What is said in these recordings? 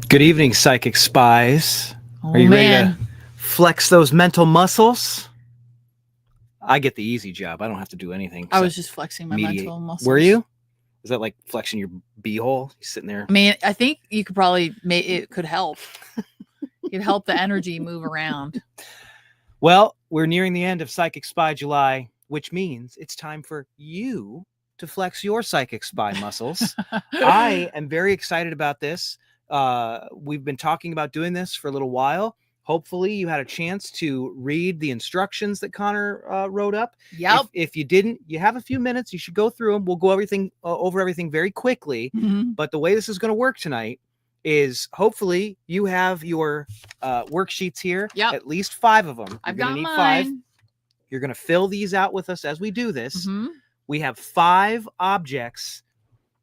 Good evening, psychic spies. Oh, Are you ready man. to flex those mental muscles? I get the easy job. I don't have to do anything. I was just flexing my mediate. mental muscles. Were you? Is that like flexing your beehole? You sitting there? I mean, I think you could probably make it could help. It'd help the energy move around. Well, we're nearing the end of Psychic Spy July, which means it's time for you to flex your psychic spy muscles. I am very excited about this. We've been talking about doing this for a little while. Hopefully you had a chance to read the instructions that Connor wrote up. Yep. If you didn't, you have a few minutes. You should go through them. We'll go over everything very quickly. Mhm. But the way this is going to work tonight is hopefully you have your worksheets here. Yep. At least 5 of them. I've You're got going to need mine. 5. You're going to fill these out with us as we do this. Mhm. We have 5 objects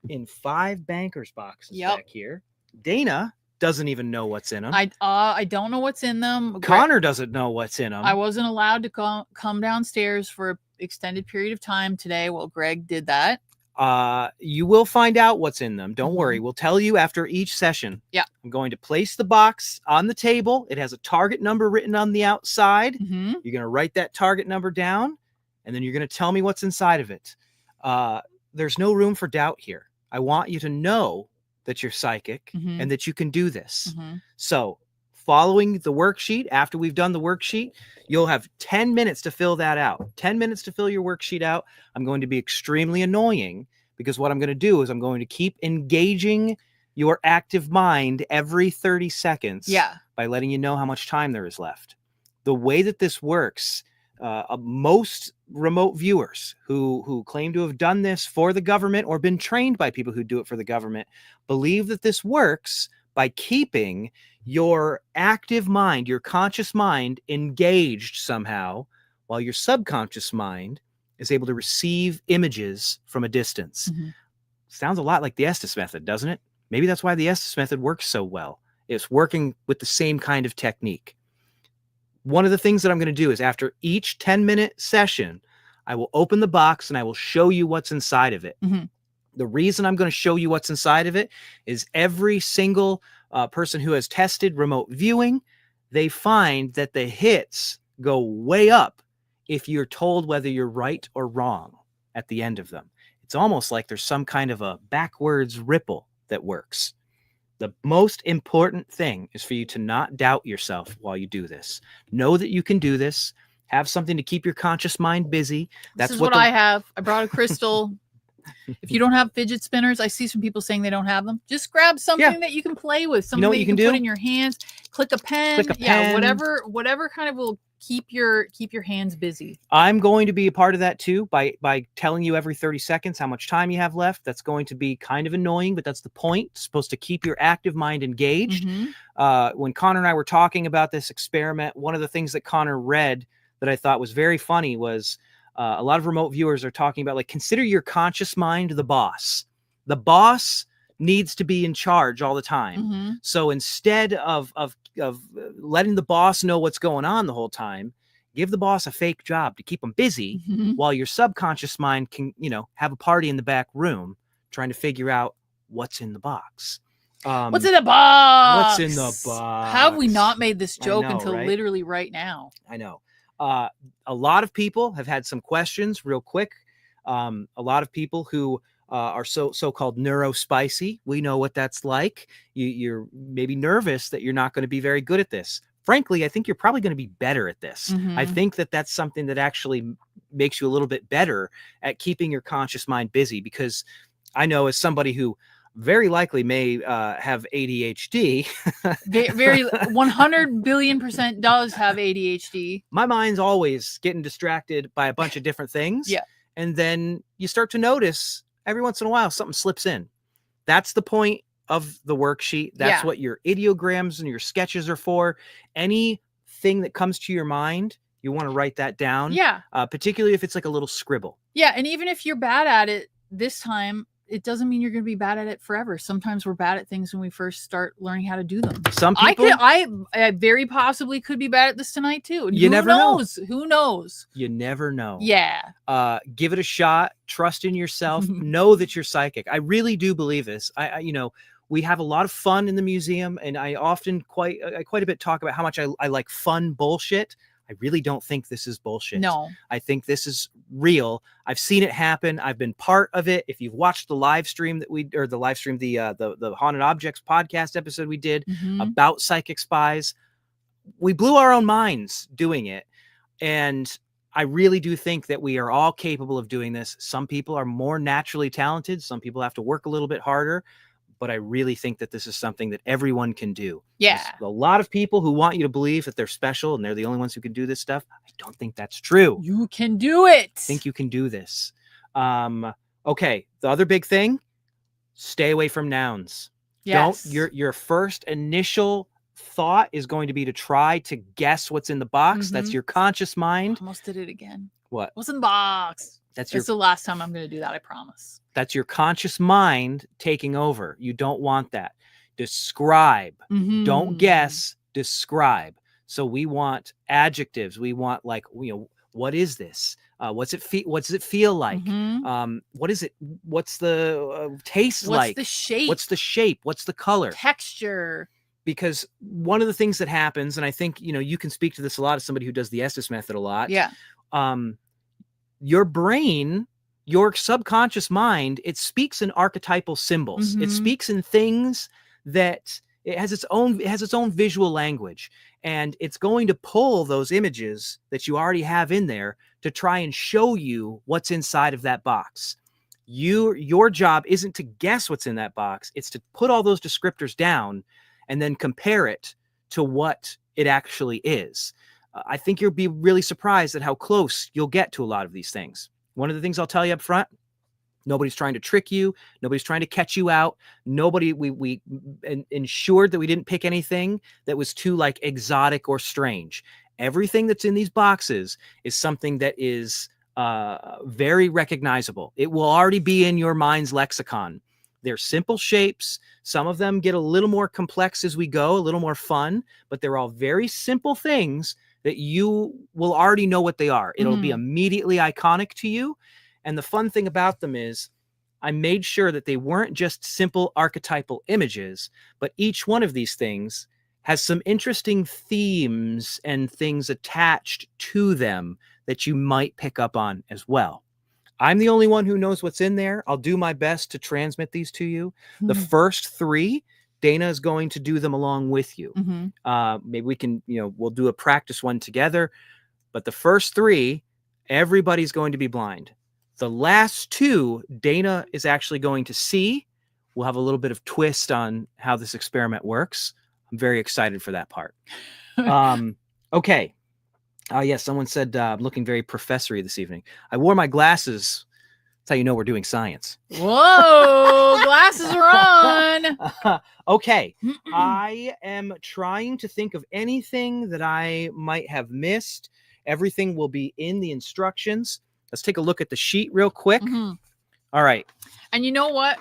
in 5 bankers boxes Yep. back here. Dana doesn't even know what's in them. I don't know what's in them. Connor doesn't know what's in them. I wasn't allowed to come downstairs for an extended period of time today. Well, Greg did that. You will find out what's in them. Don't Mhm. worry. We'll tell you after each session. Yeah. I'm going to place the box on the table. It has a target number written on the outside. Mhm. You're going to write that target number down, and then you're going to tell me what's inside of it. There's no room for doubt here. I want you to know that you're psychic Mhm. and that you can do this. Mhm. So following the worksheet, after we've done the worksheet, you'll have 10 minutes to fill that out. 10 minutes to fill your worksheet out. I'm going to be extremely annoying because what I'm going to do is I'm going to keep engaging your active mind every 30 seconds by letting you know how much time there is left. The way that this works, most remote viewers who claim to have done this for the government or been trained by people who do it for the government believe that this works by keeping your active mind, your conscious mind, engaged somehow while your subconscious mind is able to receive images from a distance. Sounds a lot like the Estes method, doesn't it? Maybe that's why the Estes method works so well. It's working with the same kind of technique. One of the things that I'm going to do is after each 10-minute session, I will open the box and I will show you what's inside of it. The reason I'm going to show you what's inside of it is every single person who has tested remote viewing, they find that the hits go way up if you're told whether you're right or wrong at the end of them. It's almost like there's some kind of a backwards ripple that works. The most important thing is for you to not doubt yourself while you do this. Know that you can do this. Have something to keep your conscious mind busy. That's what I have. I brought a crystal. If you don't have fidget spinners, I see some people saying they don't have them. Just grab something that you can play with. Something that you can put in your hands. Click a pen. Yeah, whatever kind of will keep your hands busy. I'm going to be a part of that too by telling you every 30 seconds how much time you have left. That's going to be kind of annoying, but that's the point. It's supposed to keep your active mind engaged. When Connor and I were talking about this experiment, one of the things that Connor read that I thought was very funny was a lot of remote viewers are talking about, like, consider your conscious mind the boss. The boss needs to be in charge all the time. So instead of letting the boss know what's going on the whole time, give the boss a fake job to keep them busy while your subconscious mind can, have a party in the back room trying to figure out what's in the box. What's in the box? What's in the box? How have we not made this joke until literally right now? I know. A lot of people have had some questions real quick. A lot of people who are so-called neurospicy. We know what that's like. You're maybe nervous that you're not going to be very good at this. Frankly, I think you're probably going to be better at this. I think that that's something that actually makes you a little bit better at keeping your conscious mind busy, because I know, as somebody who very likely may have ADHD. Very 100 billion% does have ADHD. My mind's always getting distracted by a bunch of different things. Yeah. And then you start to notice every once in a while something slips in. That's the point of the worksheet. That's what your ideograms and your sketches are for. Anything that comes to your mind, you want to write that down. Yeah. Particularly if it's like a little scribble. Yeah. And even if you're bad at it this time, it doesn't mean you're going to be bad at it forever. Sometimes we're bad at things when we first start learning how to do them. Some people, I very possibly could be bad at this tonight too. And you never know. Who knows? You never know. Yeah. Give it a shot. Trust in yourself. Know that you're psychic. I really do believe this. We have a lot of fun in the museum, and I often quite a bit talk about how much I like fun bullshit. I really don't think this is bullshit. No. I think this is real. I've seen it happen. I've been part of it. If you've watched the live stream the Haunted Objects podcast episode we did about psychic spies, we blew our own minds doing it. And I really do think that we are all capable of doing this. Some people are more naturally talented. Some people have to work a little bit harder. But I really think that this is something that everyone can do. Yeah. There's a lot of people who want you to believe that they're special and they're the only ones who can do this stuff. I don't think that's true. You can do it. I think you can do this. Okay. The other big thing, stay away from nouns. Yes. Your first initial thought is going to be to try to guess what's in the box. That's your conscious mind. Almost did it again. What? What's in the box? That's the last time I'm going to do that, I promise. That's your conscious mind taking over. You don't want that. Describe. Don't guess. Describe. So we want adjectives. We want, like, what is this? What does it feel like? What is it? What's the taste like? What's the shape? What's the shape? What's the color? Texture. Because one of the things that happens, and I think, you can speak to this a lot as somebody who does the Estes method a lot. Yeah. Your brain, your subconscious mind, it speaks in archetypal symbols. It speaks in things that it has its own visual language, and it's going to pull those images that you already have in there to try and show you what's inside of that box. Your job isn't to guess what's in that box. It's to put all those descriptors down and then compare it to what it actually is. I think you'll be really surprised at how close you'll get to a lot of these things. One of the things I'll tell you up front, nobody's trying to trick you. Nobody's trying to catch you out. We ensured that we didn't pick anything that was too like exotic or strange. Everything that's in these boxes is something that is very recognizable. It will already be in your mind's lexicon. They're simple shapes. Some of them get a little more complex as we go, a little more fun, but they're all very simple things that you will already know what they are. It'll be immediately iconic to you. And the fun thing about them is I made sure that they weren't just simple archetypal images, but each one of these things has some interesting themes and things attached to them that you might pick up on as well. I'm the only one who knows what's in there. I'll do my best to transmit these to you. The first 3, Dana is going to do them along with you. Maybe we can, we'll do a practice one together. But the first 3, everybody's going to be blind. The last 2, Dana is actually going to see. We'll have a little bit of twist on how this experiment works. I'm very excited for that part. Okay. Yes, someone said I'm looking very professory this evening. I wore my glasses. That's how you know we're doing science. Whoa, glasses are on. Okay. I am trying to think of anything that I might have missed. Everything will be in the instructions. Let's take a look at the sheet real quick. All right. And you know what?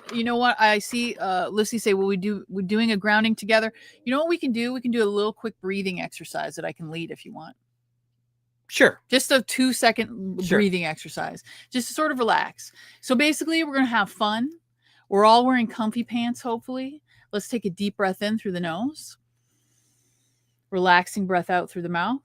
I see Lissy say, well, we're doing a grounding together. You know what we can do? We can do a little quick breathing exercise that I can lead if you want. Sure. Just a 2-second breathing exercise, just to sort of relax. So basically we're going to have fun. We're all wearing comfy pants, hopefully. Let's take a deep breath in through the nose. Relaxing breath out through the mouth.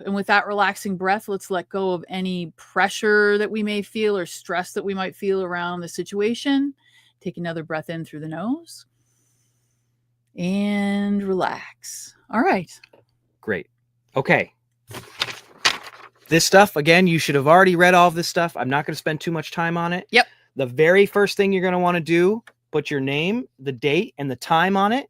And with that relaxing breath, let's let go of any pressure that we may feel or stress that we might feel around the situation. Take another breath in through the nose. And relax. All right. Great. Okay. This stuff, again, you should have already read all of this stuff. I'm not going to spend too much time on it. Yep. The very first thing you're going to want to do, put your name, the date, and the time on it.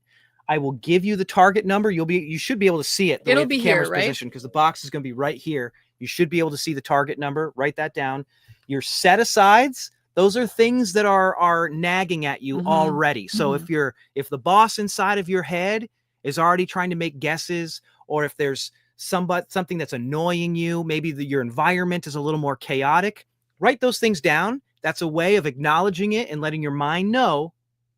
I will give you the target number. You should be able to see it. It'll be here, right? Because the box is going to be right here. You should be able to see the target number. Write that down. Your set asides, those are things that are nagging at you already. So if the boss inside of your head is already trying to make guesses, or if there's something that's annoying you, maybe your environment is a little more chaotic, write those things down. That's a way of acknowledging it and letting your mind know,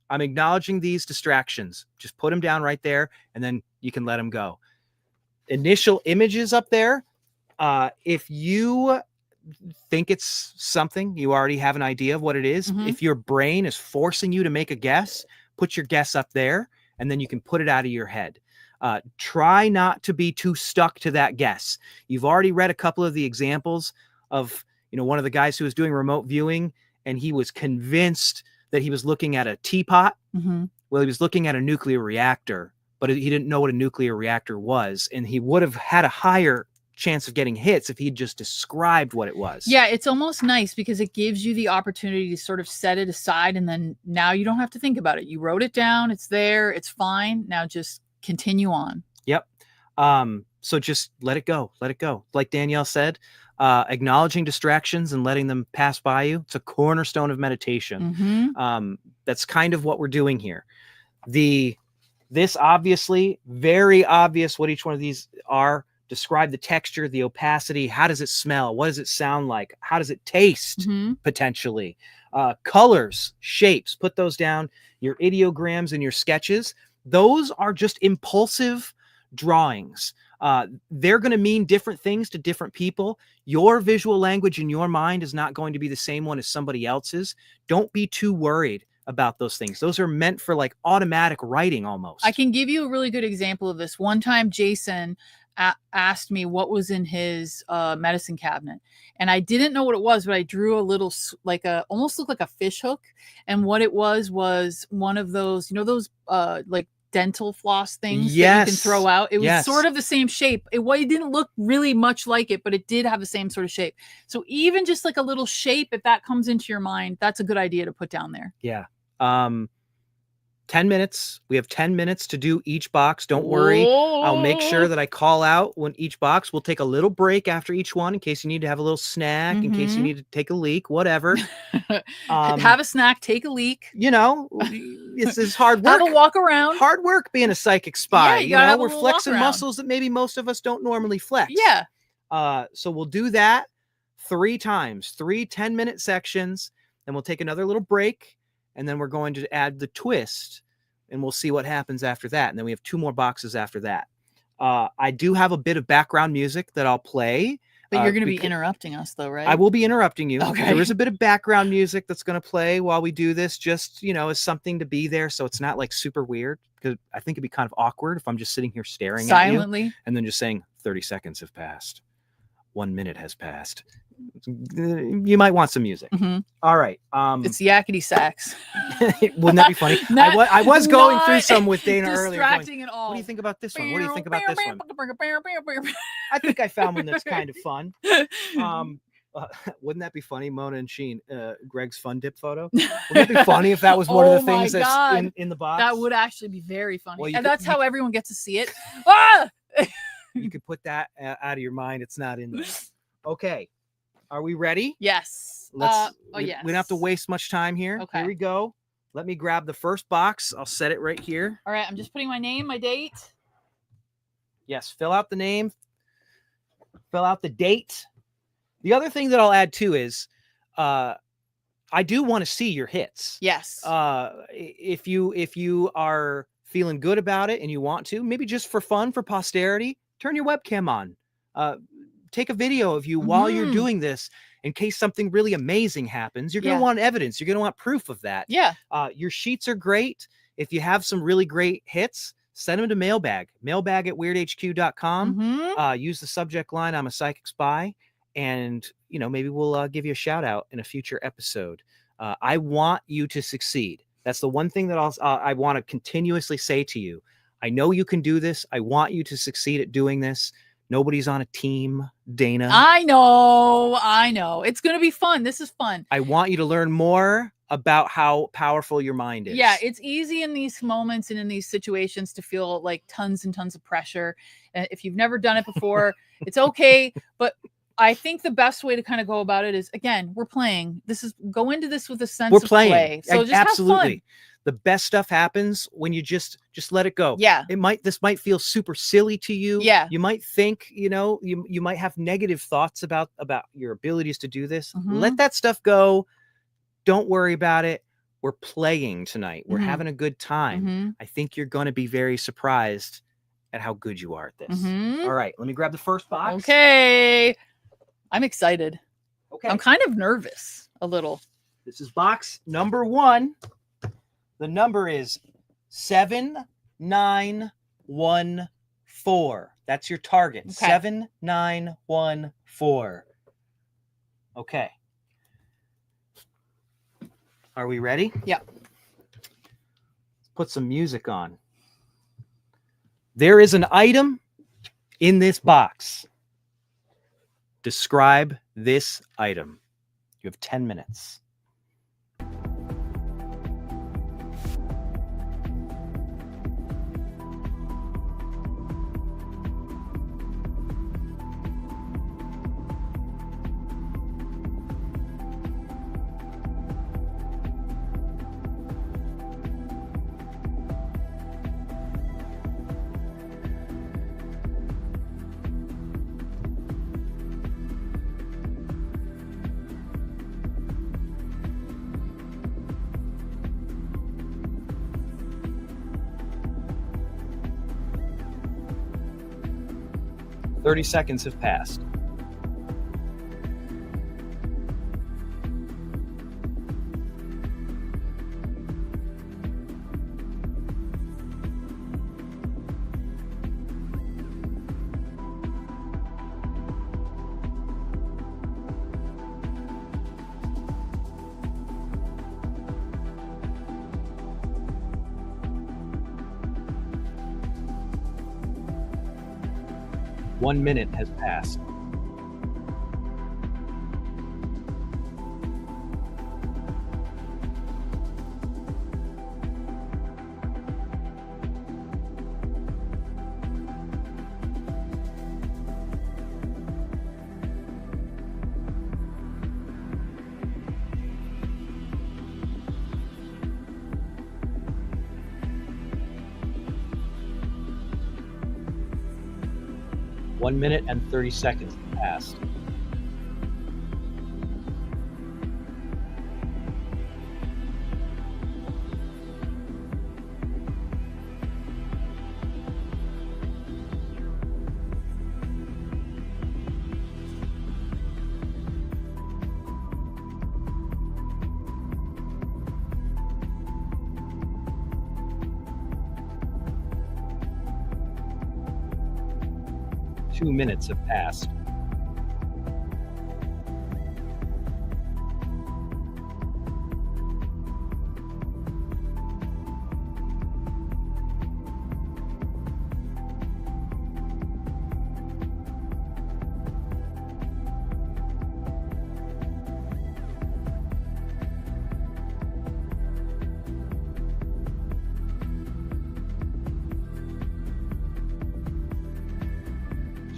I'm acknowledging these distractions. Just put them down right there, and then you can let them go. Initial images up there. If you think it's something, you already have an idea of what it is. If your brain is forcing you to make a guess, put your guess up there, and then you can put it out of your head. Try not to be too stuck to that guess. You've already read a couple of the examples of, one of the guys who was doing remote viewing, and he was convinced that he was looking at a teapot. Well, he was looking at a nuclear reactor, but he didn't know what a nuclear reactor was. And he would have had a higher chance of getting hits if he'd just described what it was. Yeah, it's almost nice because it gives you the opportunity to sort of set it aside, and then now you don't have to think about it. You wrote it down. It's there. It's fine. Now just continue on. Yep. So just let it go. Let it go. Like Danielle said, acknowledging distractions and letting them pass by you. It's a cornerstone of meditation. That's kind of what we're doing here. This obviously, very obvious what each one of these are. Describe the texture, the opacity. How does it smell? What does it sound like? How does it taste potentially? Colors, shapes, put those down. Your ideograms and your sketches. Those are just impulsive drawings. They're going to mean different things to different people. Your visual language in your mind is not going to be the same one as somebody else's. Don't be too worried about those things. Those are meant for like automatic writing almost. I can give you a really good example of this. One time, Jason asked me what was in his medicine cabinet, and I didn't know what it was, but I drew a little almost looked like a fish hook, and what it was one of those, those like dental floss things that you can throw out. It was sort of the same shape. It didn't look really much like it, but it did have the same sort of shape. So even just like a little shape, if that comes into your mind, that's a good idea to put down there. Yeah. 10 minutes. We have 10 minutes to do each box. Don't worry. I'll make sure that I call out when each box. We'll take a little break after each one in case you need to have a little snack, in case you need to take a leak, whatever. Have a snack, take a leak. You know, it's hard work. Have a walk around. Hard work being a psychic spy. Yeah, you know, we're flexing muscles that maybe most of us don't normally flex. Yeah. So we'll do that 3 times, 3 10-minute sections. Then we'll take another little break. And then we're going to add the twist, and we'll see what happens after that. And then we have 2 more boxes after that. I do have a bit of background music that I'll play. But you're going to be interrupting us, though, right? I will be interrupting you. Okay. There is a bit of background music that's going to play while we do this, just, you know, as something to be there. So it's not like super weird, because I think it'd be kind of awkward if I'm just sitting here staring silently at you and then just saying 30 seconds have passed. 1 minute has passed. You might want some music. All right. It's the yakety sax. Wouldn't that be funny? I was going through some with Dana earlier. Distracting at all. What do you think about this one? What do you think about this one? I think I found one that's kind of fun. Wouldn't that be funny, Mona and Sheen? Greg's fun dip photo. Wouldn't that be funny if that was one of the things that's in the box? That would actually be very funny. Well, and that's how everyone gets to see it. Ah! You could put that out of your mind. It's not in there. Okay. Are we ready? Yes. Yes. We don't have to waste much time here. Okay. Here we go. Let me grab the first box. I'll set it right here. All right. I'm just putting my name, my date. Yes. Fill out the name. Fill out the date. The other thing that I'll add too is I do want to see your hits. Yes. If you are feeling good about it and you want to, maybe just for fun, for posterity, turn your webcam on. Take a video of you while you're doing this in case something really amazing happens. You're going to want evidence. You're going to want proof of that. Yeah. Your sheets are great. If you have some really great hits, send them to mailbag at weirdhq.com. Use the subject line, I'm a psychic spy. And, you know, maybe we'll give you a shout out in a future episode. I want you to succeed. That's the one thing that I want to continuously say to you. I know you can do this. I want you to succeed at doing this. Nobody's on a team, Dana. I know. It's going to be fun. This is fun. I want you to learn more about how powerful your mind is. Yeah, it's easy in these moments and in these situations to feel like tons and tons of pressure. And if you've never done it before, it's okay. But I think the best way to kind of go about it is, again, we're playing. Go into this with a sense of play. So just absolutely. Have fun. The best stuff happens when you just let it go. Yeah. This might feel super silly to you. Yeah. You might think, you know, you might have negative thoughts about your abilities to do this. Let that stuff go. Don't worry about it. We're playing tonight. We're having a good time. I think you're going to be very surprised at how good you are at this. All right. Let me grab the first box. Okay. I'm excited. Okay. I'm kind of nervous a little. This is box number 1. The number is 7914. That's your target. Okay. 7914. Okay. Are we ready? Yep. Put some music on. There is an item in this box. Describe this item. You have 10 minutes. "30 seconds have passed. 1 minute has passed. One minute and 30 seconds have passed. Two minutes have passed.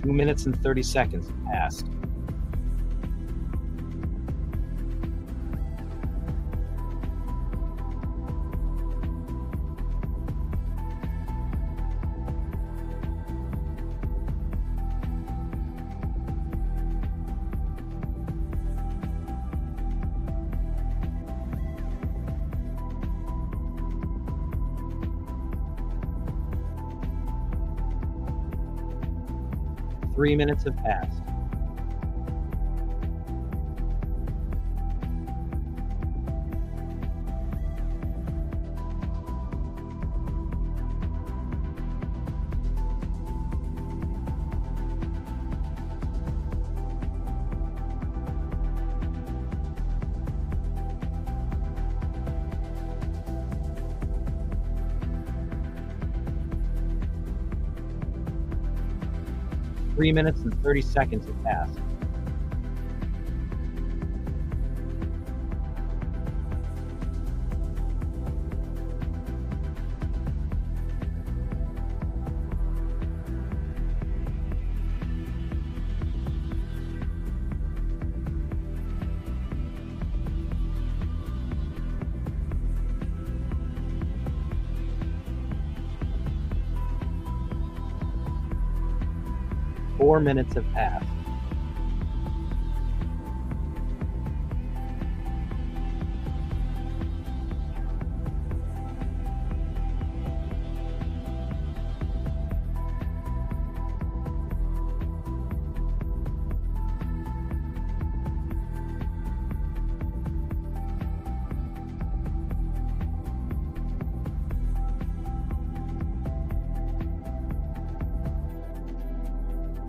Two minutes and 30 seconds have passed. Three minutes have passed. Three minutes and 30 seconds have passed. Four minutes have passed.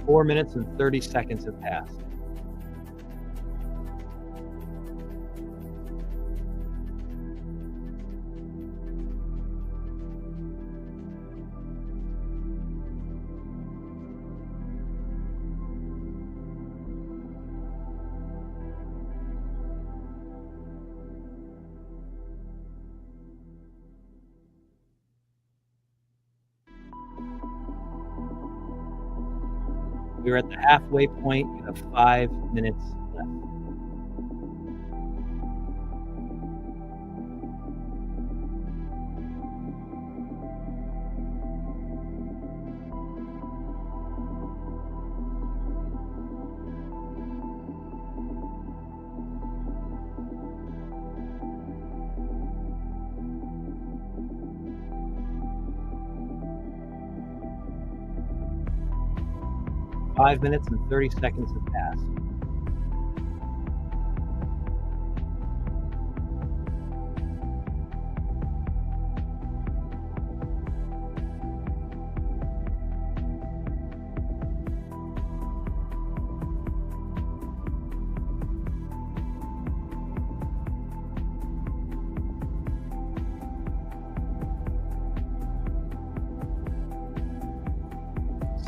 Four minutes and 30 seconds have passed. We're at the halfway point. You have 5 minutes left. Five minutes and 30 seconds have passed.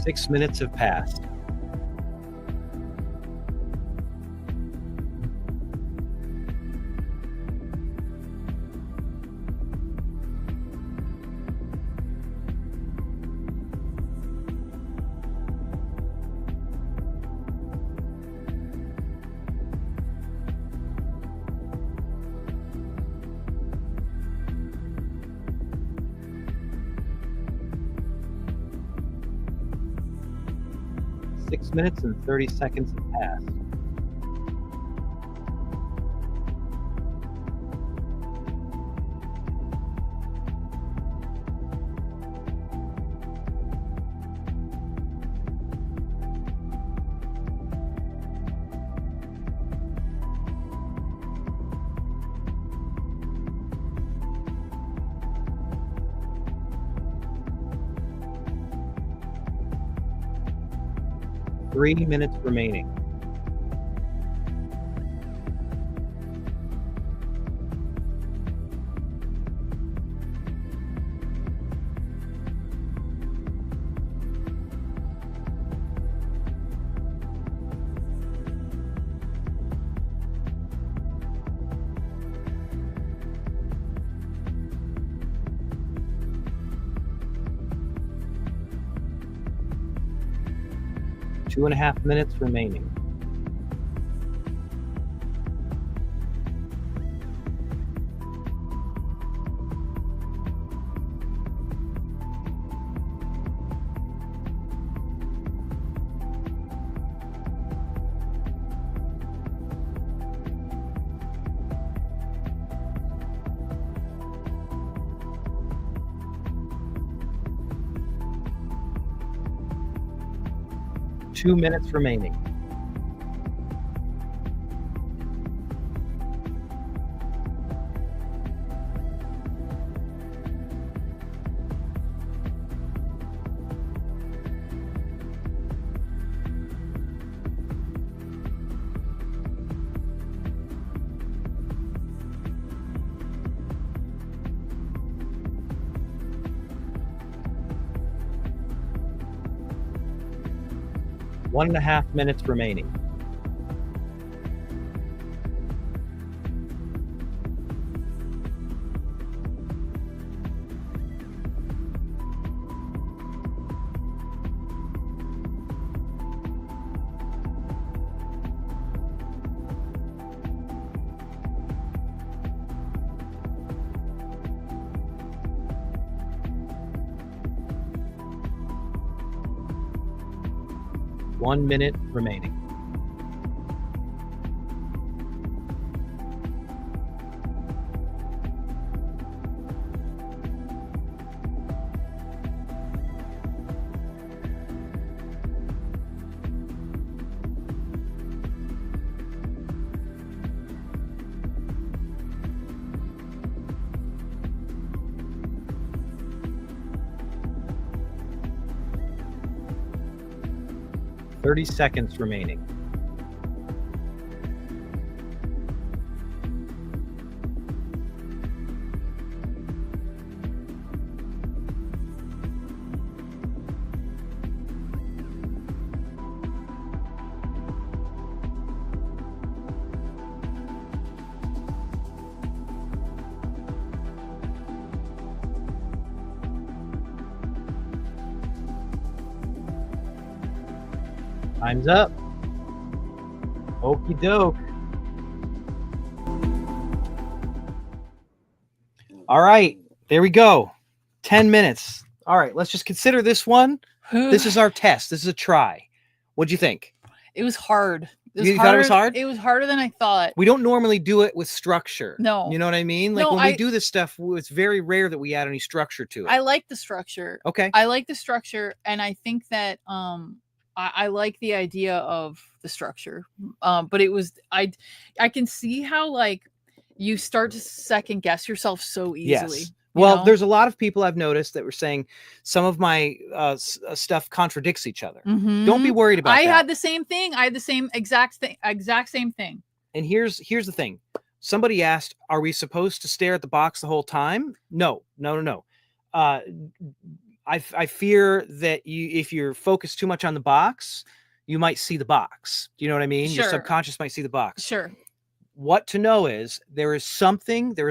Six minutes have passed. 6 minutes and 30 seconds have passed. Three minutes remaining. Two and a half minutes remaining. Two minutes remaining. One and a half minutes remaining. One minute remaining. Thirty seconds remaining. Time's up. Okie doke. All right, there we go. 10 minutes. All right, let's just consider this one. This is our test. This is a try. What'd you think? It was hard. You thought it was hard? It was harder than I thought. We don't normally do it with structure. No. You know what I mean? Like when we do this stuff, it's very rare that we add any structure to it. I like the structure. Okay. I like the structure, and I think that I like the idea of the structure. But it was I can see how like you start to second guess yourself so easily. Yes. Well, there's a lot of people I've noticed that were saying some of my stuff contradicts each other. Mm-hmm. Don't be worried about that. I had the same thing. I had the same exact same thing. And here's the thing. Somebody asked, are we supposed to stare at the box the whole time? No. I fear that if you're focused too much on the box, you might see the box. Do you know what I mean? Sure. Your subconscious might see the box. Sure. What to know is there is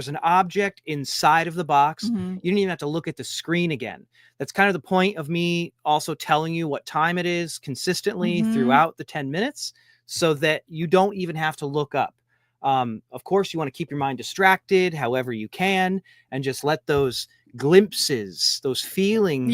an object inside of the box. Mm-hmm. You don't even have to look at the screen again. That's kind of the point of me also telling you what time it is consistently throughout the 10 minutes so that you don't even have to look up. Of course, you want to keep your mind distracted however you can and just let those glimpses, those feelings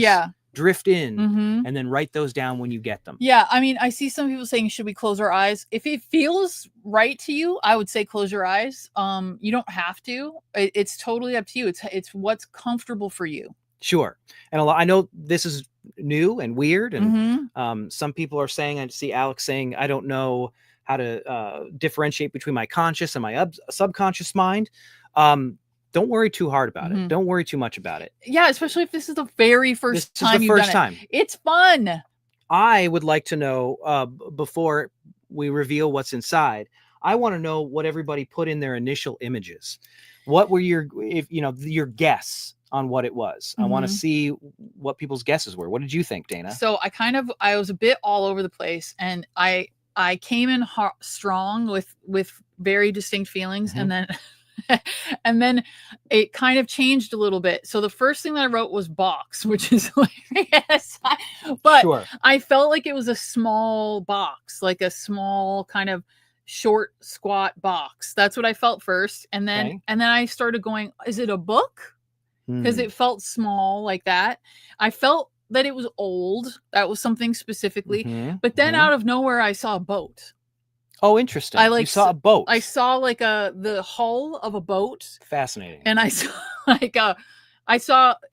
drift in and then write those down when you get them. Yeah, I mean, I see some people saying, should we close our eyes? If it feels right to you, I would say close your eyes. You don't have to. It's totally up to you. It's what's comfortable for you. Sure. And I know this is new and weird, and some people are saying, I see Alex saying, I don't know how to differentiate between my conscious and my subconscious mind. Don't worry too hard about it. Don't worry too much about it. Yeah, especially if this is the very first time you've done it. It's fun. I would like to know, before we reveal what's inside, I want to know what everybody put in their initial images. What were your guess on what it was? I want to see what people's guesses were. What did you think, Dana? So I was a bit all over the place, and I came in strong with very distinct feelings, and then and then it kind of changed a little bit. So the first thing that I wrote was box, which is hilarious. But sure. I felt like it was a small box, like a small kind of short, squat box. That's what I felt first. And then I started going, is it a book? Because it felt small like that. I felt that it was old. That was something specifically. But then out of nowhere, I saw a boat. Oh, interesting. You saw a boat. I saw like the hull of a boat. Fascinating. And I saw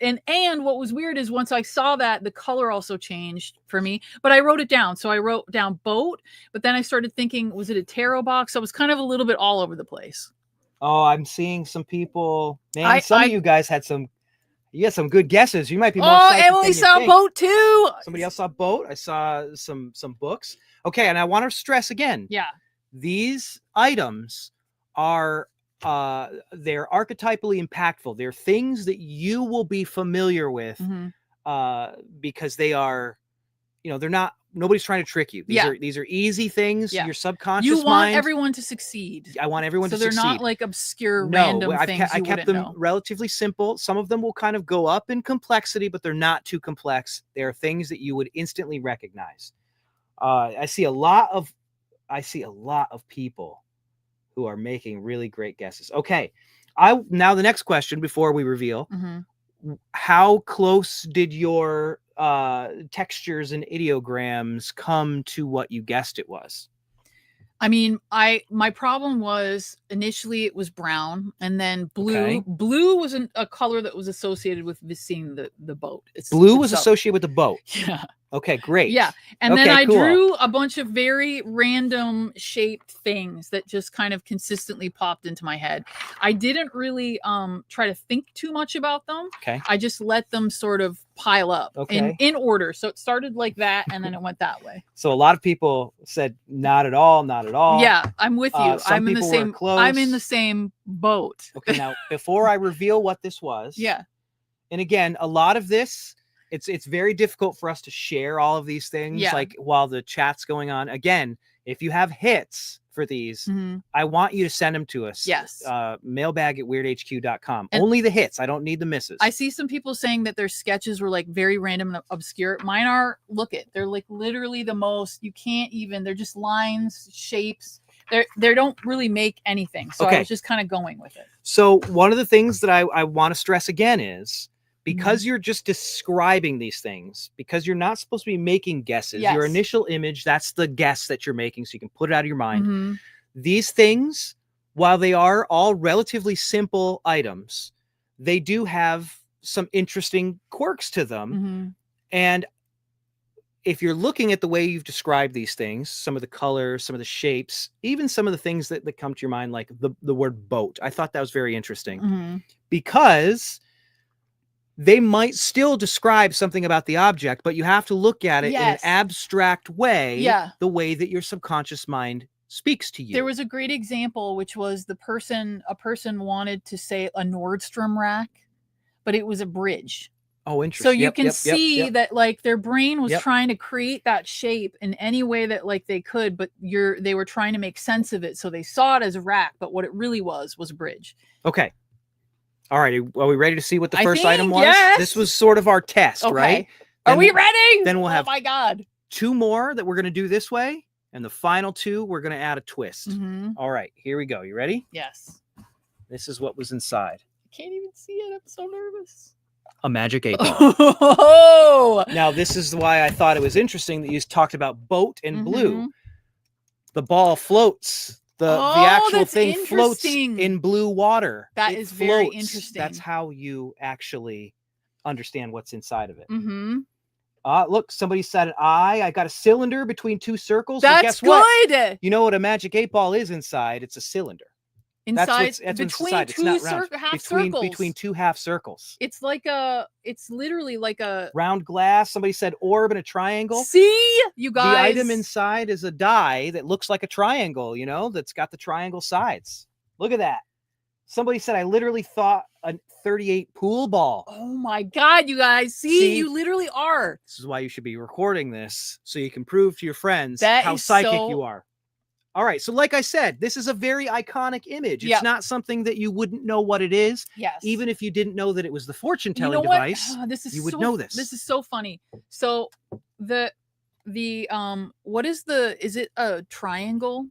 and what was weird is once I saw that, the color also changed for me, but I wrote it down. So I wrote down boat, but then I started thinking, was it a tarot box? I was kind of a little bit all over the place. Oh, I'm seeing some people, man, some of you guys had some good guesses. You might be more psychic Emily than saw a boat too. Somebody else saw a boat. I saw some books. Okay, and I want to stress again. Yeah. These items are they're archetypally impactful. They're things that you will be familiar with because they are, they're not, nobody's trying to trick you. These are easy things. Your subconscious mind. You want everyone to succeed. I want everyone to succeed. So they're not like obscure random things. I kept them relatively simple. Some of them will kind of go up in complexity, but they're not too complex. They are things that you would instantly recognize. I see a lot of people who are making really great guesses. Okay. Now the next question before we reveal, how close did your textures and ideograms come to what you guessed it was? I mean, my problem was initially it was brown, and then blue. Okay. Blue was a color that was associated with seeing the boat. Blue was associated with the boat. Yeah. Okay, great. Yeah. And then I drew a bunch of very random shaped things that just kind of consistently popped into my head. I didn't really try to think too much about them. Okay. I just let them sort of pile up in order. So it started like that, and then it went that way. So a lot of people said not at all, not at all. Yeah, I'm with you. I'm in the same boat. Okay, now before I reveal what this was. Yeah. And again, a lot of this, it's very difficult for us to share all of these things like while the chat's going on. Again, if you have hits for these, I want you to send them to us. Yes. mailbag@weirdhq.com. Only the hits. I don't need the misses. I see some people saying that their sketches were like very random and obscure. Mine are, they're like literally the most, you can't even, they're just lines, shapes. They don't really make anything. So I was just kind of going with it. So one of the things that I want to stress again is, because you're just describing these things, because you're not supposed to be making guesses, your initial image, that's the guess that you're making, so you can put it out of your mind. These things, while they are all relatively simple items, they do have some interesting quirks to them. And if you're looking at the way you've described these things, some of the colors, some of the shapes, even some of the things that come to your mind, like the word boat, I thought that was very interesting because they might still describe something about the object, but you have to look at it in an abstract way, the way that your subconscious mind speaks to you. There was a great example, which was a person wanted to say a Nordstrom rack, but it was a bridge. Oh, interesting. So you can see that like their brain was trying to create that shape in any way that like they could, but they were trying to make sense of it. So they saw it as a rack, but what it really was a bridge. Okay. All right. Are we ready to see what the first item was? Yes. This was sort of our test, right? Are we ready? Then we'll have, oh my God, 2 more that we're going to do this way. And the final 2, we're going to add a twist. All right, here we go. You ready? Yes. This is what was inside. I can't even see it. I'm so nervous. A magic 8 ball. Oh, Now, this is why I thought it was interesting that you talked about boat and blue. The ball floats. The actual thing floats in blue water. That is very interesting. That's how you actually understand what's inside of it. Mm-hmm. Look, somebody said an eye. I got a cylinder between two circles. That's well, guess what? good. You know what a magic 8 ball is inside? It's a cylinder. Inside, between two half circles. Between two half circles. It's literally like a round glass. Somebody said orb in a triangle. See, you guys. The item inside is a die that looks like a triangle, you know, that's got the triangle sides. Look at that. Somebody said, I literally thought a 38 pool ball. Oh my God, you guys. See, you literally are. This is why you should be recording this so you can prove to your friends how psychic you are. All right. So like I said, this is a very iconic image. It's not something that you wouldn't know what it is. Yes. Even if you didn't know that it was the fortune telling device, you would know this. This is so funny. So the what is it a triangle?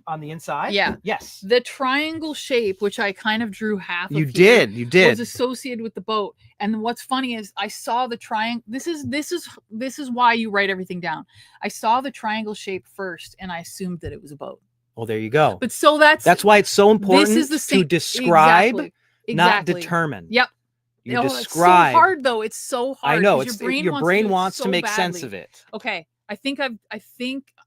On the inside? Yeah. Yes. The triangle shape, which I kind of drew half of. You did. Was associated with the boat. And what's funny is I saw the triangle. This is why you write everything down. I saw the triangle shape first and I assumed that it was a boat. Well, there you go. But so that's why it's so important to describe, not exactly. determine. Yep. You describe. It's so hard though. It's so hard. I know. Your brain wants to make sense of it. Okay. I think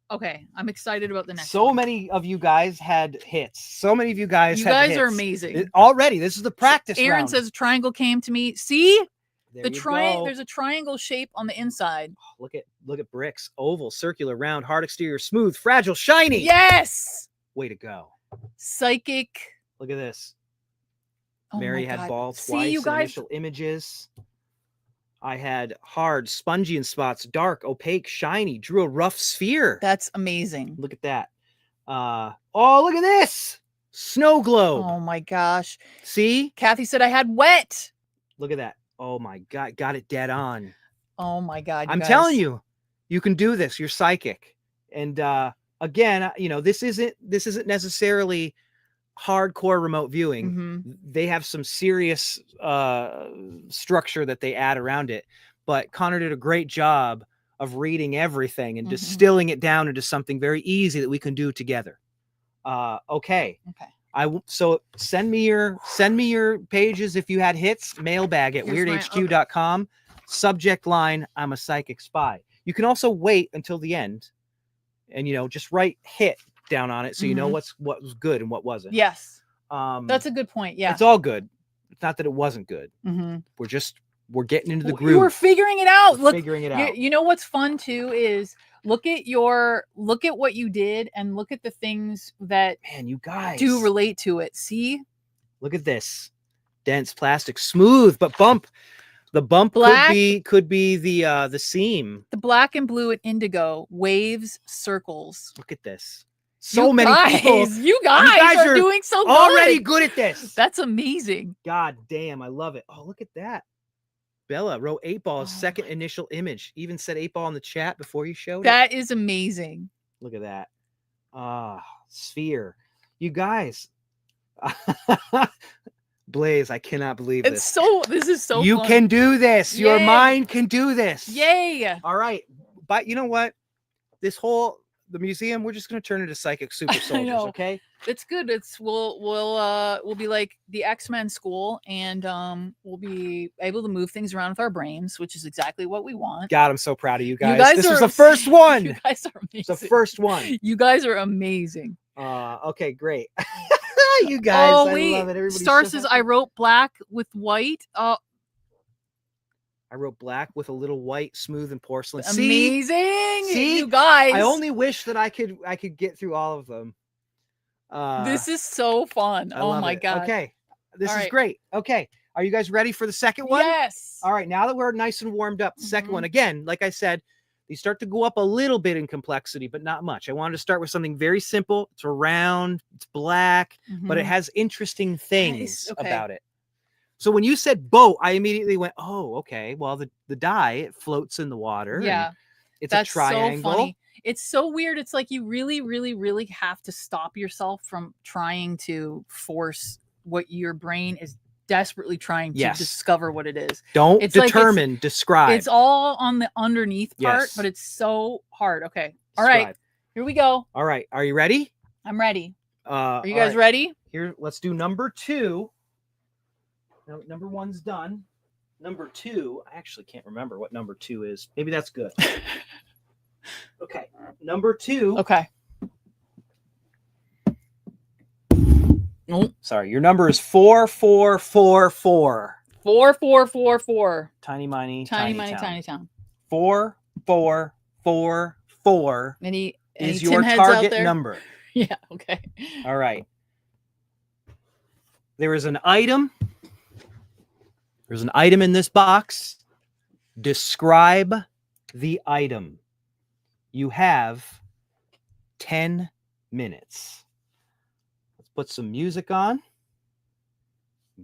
okay, I'm excited about the next one. So many of you guys had hits. So many of you guys are amazing. Already, this is the practice Aaron round. says a triangle came to me. See? There's a triangle shape on the inside. Oh, look at bricks. Oval, circular, round, hard exterior, smooth, fragile, shiny. Yes! Way to go. Psychic. Look at this. Oh Mary had ball twice. You guys. Initial images. I had hard, spongy in spots, dark, opaque, shiny, drew a rough sphere. That's amazing. Look at that. Oh, look at this. Snow globe. Oh my gosh. See? Kathy said I had wet. Look at that. Oh my God. Got it dead on. Oh my God. I'm telling you, you can do this. You're psychic. And again, you know, this isn't necessarily hardcore remote viewing. Mm-hmm. They have some serious structure that they add around it, but Connor did a great job of reading everything and distilling it down into something very easy that we can do together. Okay. So send me your pages if you had hits. Mailbag at weirdhq.com. Subject line, I'm a psychic spy. You can also wait until the end and, you know, just write hit down on it so you know what was good and what wasn't. Yes. That's a good point. Yeah. It's all good. It's not that it wasn't good. We're getting into the groove. You were figuring it out. Figuring it out. You know what's fun too is look at what you did and look at the things that you guys do relate to it. See? Look at this. Dense plastic, smooth, but bump. The bump could be the seam. The black and blue and indigo, waves, circles. Look at this. So many people. You guys are doing so good. Already good at this. That's amazing. God damn, I love it. Oh, look at that. Bella wrote 8 ball as second initial image. Even said 8 ball in the chat before you showed it. That is amazing. Look at that. Sphere. You guys. Blaze, I cannot believe this. This is so You fun. can do this. Your mind can do this. Yay. All right. But you know what? The museum, we're just going to turn into psychic super soldiers, okay? It's good. We'll be like the X-Men school, and we'll be able to move things around with our brains, which is exactly what we want. God, I'm so proud of you guys. This was the first one. You guys are amazing. It's the first one. You guys are amazing. Okay, great. You guys, I love it. Everybody Star says I wrote black with white. I wrote black with a little white, smooth, and porcelain. Amazing. See, you guys. I only wish that I could get through all of them. This is so fun. Oh my God. Okay. This is great. Okay. Are you guys ready for the second one? Yes. All right. Now that we're nice and warmed up, the second one, again, like I said, they start to go up a little bit in complexity, but not much. I wanted to start with something very simple. It's round, it's black, but it has interesting things about it. So when you said boat, I immediately went, oh, okay. Well, the die, it floats in the water. Yeah. It's a triangle. So funny. It's so weird. It's like you really, really, really have to stop yourself from trying to force what your brain is desperately trying to discover what it is. Don't determine, like describe. It's all on the underneath part, but it's so hard. Okay. All right. Here we go. All right. Are you ready? I'm ready. Are you guys ready? Here, let's do number 2. Now, number 1's done. Number 2, I actually can't remember what number 2 is. Maybe that's good. Okay. Number 2. Okay. Oh, sorry. Your number is 4444. 4444. Tiny miny tiny town. 4444. Any is your target number. Yeah. Okay. All right. There is an item. There's an item in this box. Describe the item. You have 10 minutes. Let's put some music on.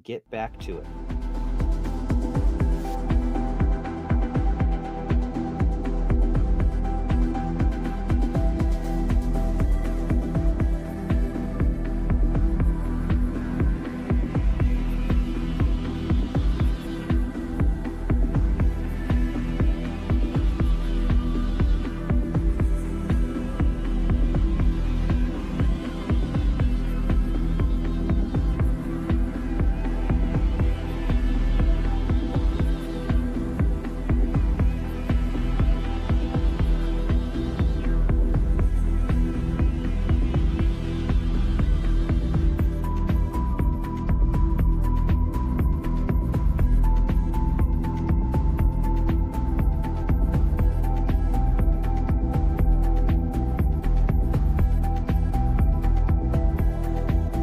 Get back to it.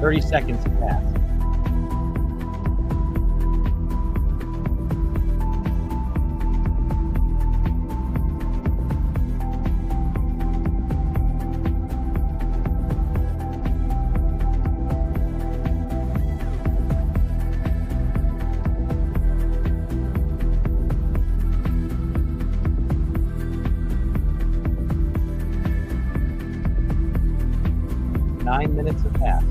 Thirty seconds to pass. Nine minutes have passed.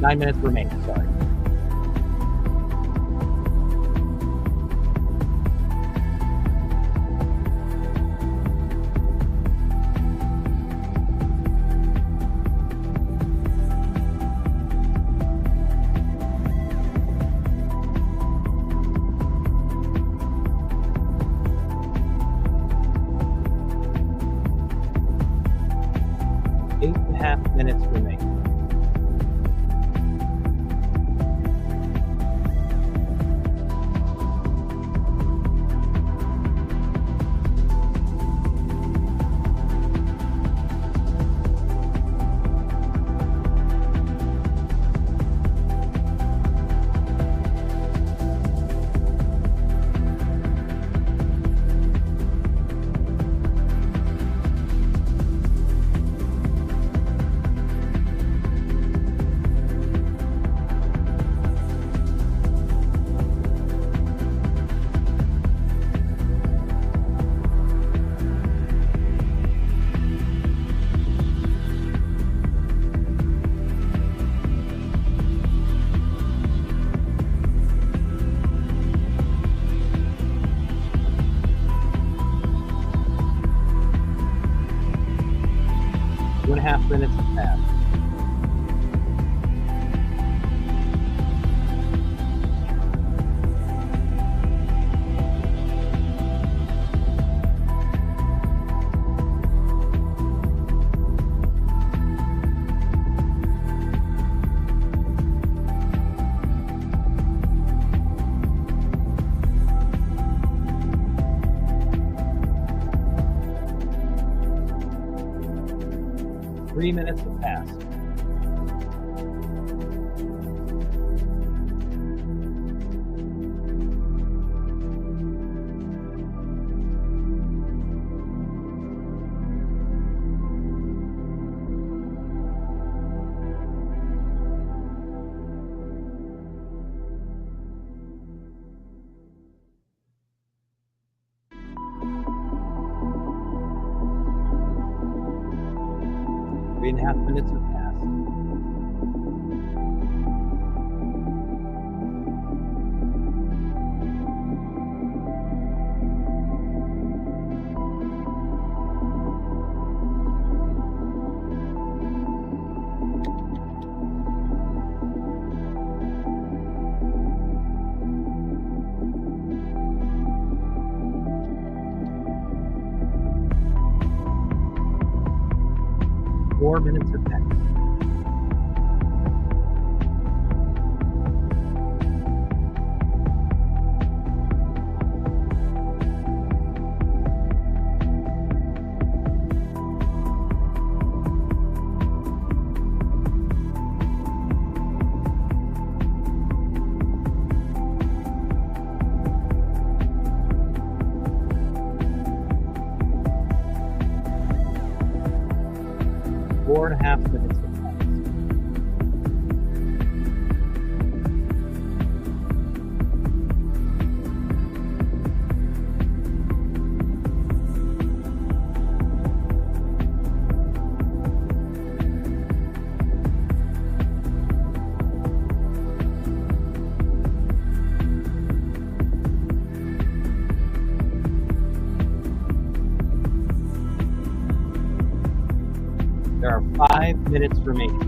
9 minutes remaining, sorry. Eight and a half minutes remaining. Two and a half minutes have passed. Three minutes have passed. Three and a half minutes have passed. 4 minutes have passed. Four and a half minutes have passed. There are 5 minutes remaining.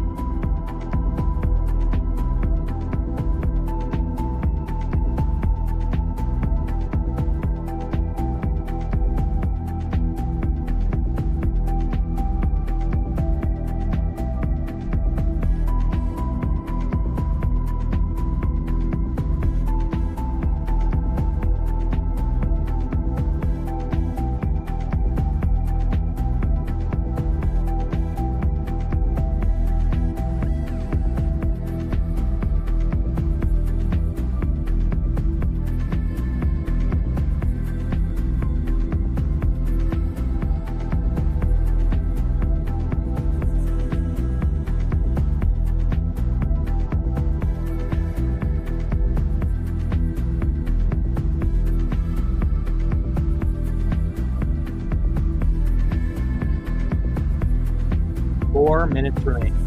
Four minutes remaining.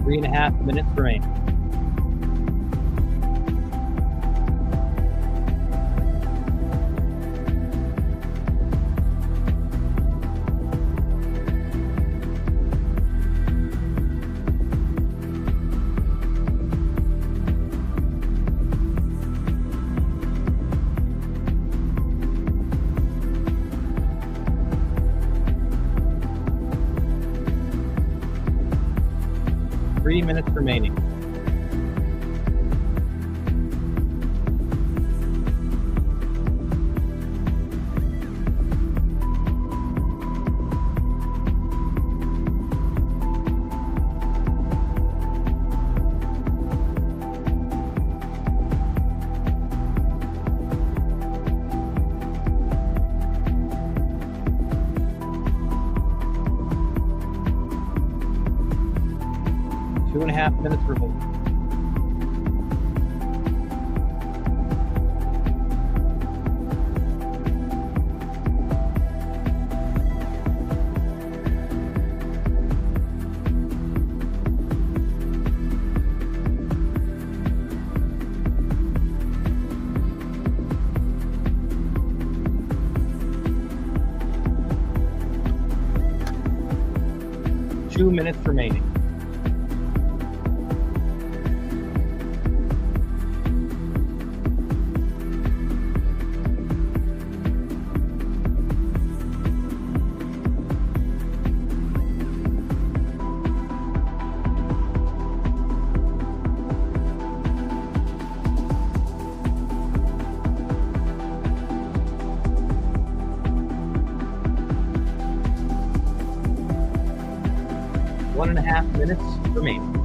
Three and a half minutes remaining. Three minutes remaining. Two and a half minutes remaining. Two minutes remaining. One and a half minutes remaining.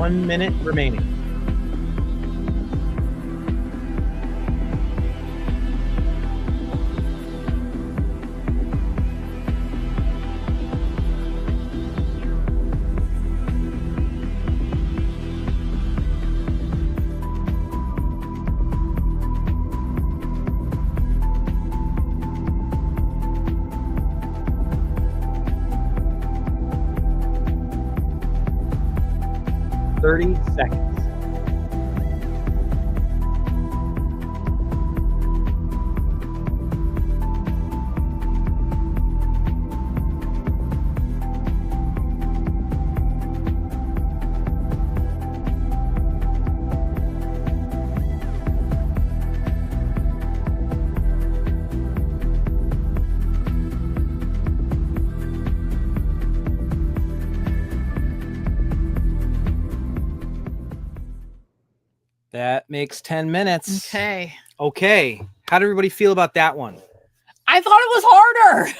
1 minute remaining. Thirty seconds. That makes 10 minutes. Okay. Okay. How did everybody feel about that one? I thought it was harder.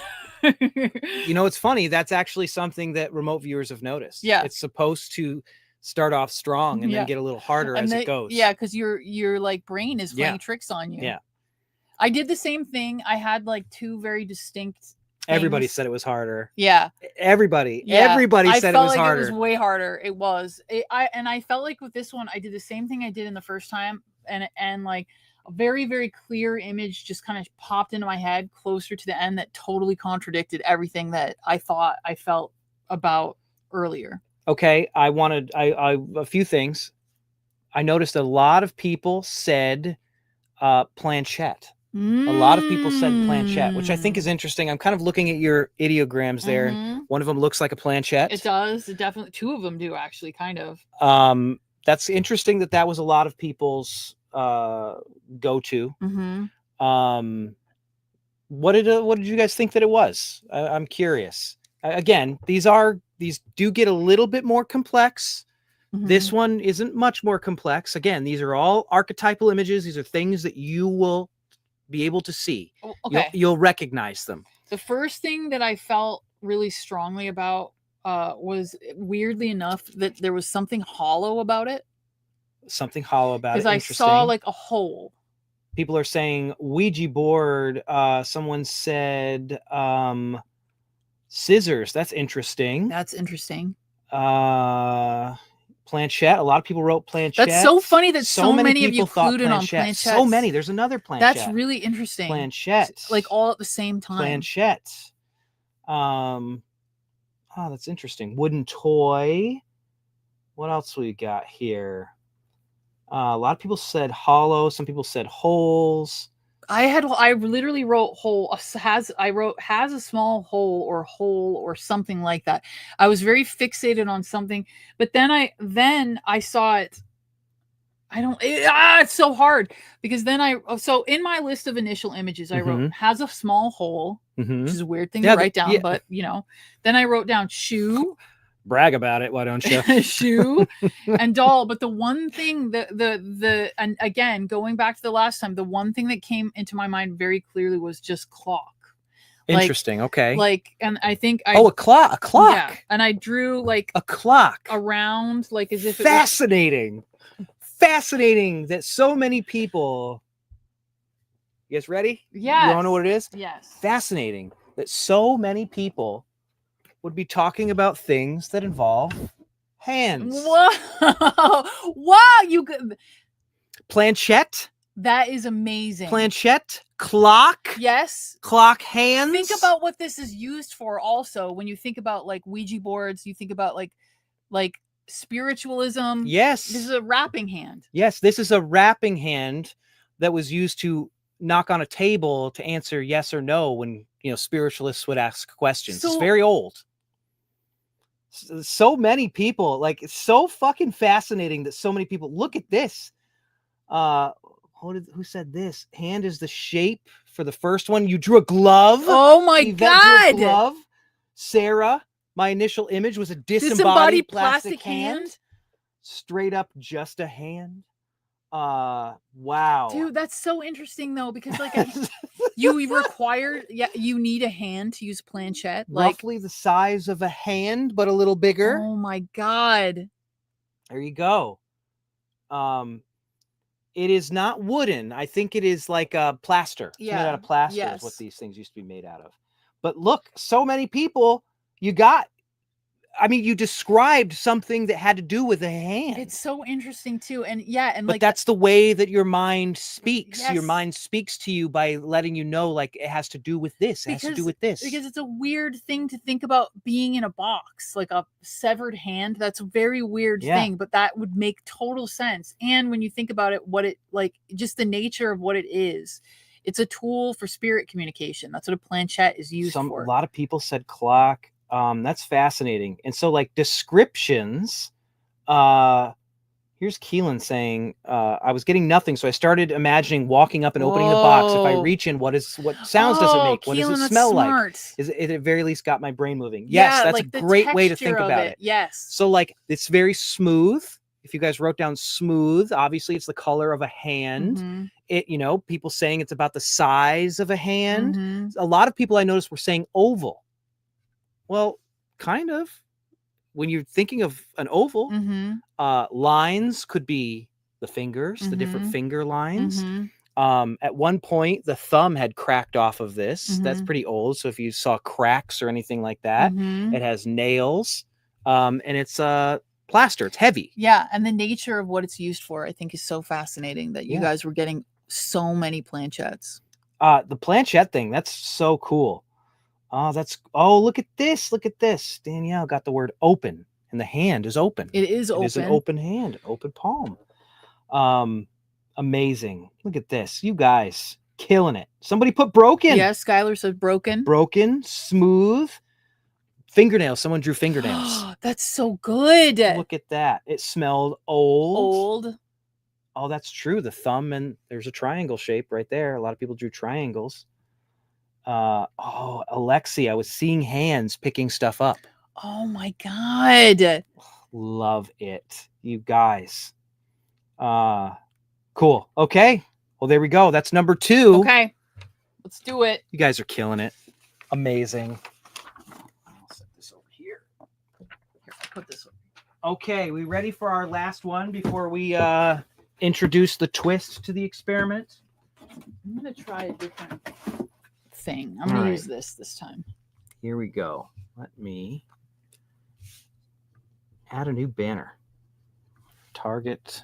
You know, it's funny. That's actually something that remote viewers have noticed. Yeah. It's supposed to start off strong and then get a little harder as it goes. Yeah, because your like brain is playing tricks on you. Yeah. I did the same thing. I had like two very distinct Everybody said it was harder. Yeah. Everybody said it was harder. It was way harder. It was. I felt like with this one, I did the same thing I did in the first time, and like a very, very clear image just kind of popped into my head closer to the end that totally contradicted everything that I thought I felt about earlier. Okay, I a few things. I noticed a lot of people said planchette. A lot of people said planchette, which I think is interesting. I'm kind of looking at your ideograms there. And one of them looks like a planchette. It does. It definitely. Two of them do actually, kind of. That's interesting that was a lot of people's go-to. What did you guys think that it was? I'm curious. Again, these do get a little bit more complex. This one isn't much more complex. Again, these are all archetypal images. These are things that you will be able to see. Okay. You'll recognize them. The first thing that I felt really strongly about was, weirdly enough, that there was something hollow about it. Something hollow about it. Because I saw like a hole. People are saying Ouija board. Someone said scissors. That's interesting. That's interesting. Planchette. A lot of people wrote planchette. That's so funny that so many of you clued in on planchette. So many. There's another planchette. That's really interesting. Planchette. Like all at the same time. Planchette. Oh, that's interesting. Wooden toy. What else we got here? A lot of people said hollow. Some people said holes. I literally wrote hole. Has a small hole or something like that. I was very fixated on something, but then I saw it. It's so hard because then so in my list of initial images, I wrote has a small hole, which is a weird thing to write down, but then I wrote down shoe. Brag about it, why don't you? Shoe and doll. But the one thing and again, going back to the last time, the one thing that came into my mind very clearly was just clock. Interesting. Okay. And I think a clock. Yeah. And I drew like a clock around, like as if it fascinating. Fascinating that so many people. You guys ready? Yeah. You want to know what it is? Yes. Fascinating that so many people would be talking about things that involve hands. Whoa! Wow! Planchette. That is amazing. Planchette. Clock. Yes. Clock hands. Think about what this is used for. Also, when you think about like Ouija boards, you think about like spiritualism. Yes. This is a wrapping hand. Yes, this is a wrapping hand that was used to knock on a table to answer yes or no when spiritualists would ask questions. It's very old. So many people, like, it's so fucking fascinating that so many people look at this. Who said this? Hand is the shape for the first one. You drew a glove. Oh my God. Glove. Sarah, my initial image was a disembodied plastic hand. Straight up just a hand. Wow. Dude, that's so interesting though, because like you need a hand to use planchette. Roughly the size of a hand, but a little bigger. Oh my God. There you go. It is not wooden. I think it is like a plaster. It's made out of plaster is what these things used to be made out of. But look, so many people you got. I mean, you described something that had to do with a hand. It's so interesting too. And yeah, and but that's the way that your mind speaks. Yes. Your mind speaks to you by letting you know, like, it has to do with this. It has to do with this. Because it's a weird thing to think about being in a box, like a severed hand. That's a very weird thing, but that would make total sense. And when you think about it, what it like, just the nature of what it is. It's a tool for spirit communication. That's what a planchette is used for. A lot of people said clock. That's fascinating. And so, like, descriptions, here's Keelan saying, I was getting nothing, so I started imagining walking up and opening the box. If I reach in, what sounds does it make? What does it smell like? Is it at very least got my brain moving? Yes, that's like a great way to think about it. Yes. So, like, it's very smooth. If you guys wrote down smooth, obviously it's the color of a hand. Mm-hmm. It, you know, people saying it's about the size of a hand. Mm-hmm. A lot of people I noticed were saying oval. Well, kind of. When you're thinking of an oval, lines could be the fingers, the different finger lines. At one point, the thumb had cracked off of this. That's pretty old. So if you saw cracks or anything like that, it has nails, and it's plaster. It's heavy. Yeah, and the nature of what it's used for, I think, is so fascinating that you guys were getting so many planchettes. The planchette thing, that's so cool. Look at this. Look at this. Danielle got the word open, and the hand is open. It is open. It is an open hand, open palm. Amazing. Look at this. You guys killing it. Somebody put broken. Yes, Skylar said broken. Broken, smooth. Fingernails. Someone drew fingernails. That's so good. Look at that. It smelled old. Old. Oh, that's true. The thumb, and there's a triangle shape right there. A lot of people drew triangles. Alexi, I was seeing hands picking stuff up. Oh my God. Love it. You guys. Cool. Okay. Well, there we go. That's number 2. Okay. Let's do it. You guys are killing it. Amazing. I'll set this over here. Here, I'll put this over. Okay. We ready for our last one before we introduce the twist to the experiment? I'm going to try a different thing. I'm going to use this time. Here we go. Let me add a new banner. Target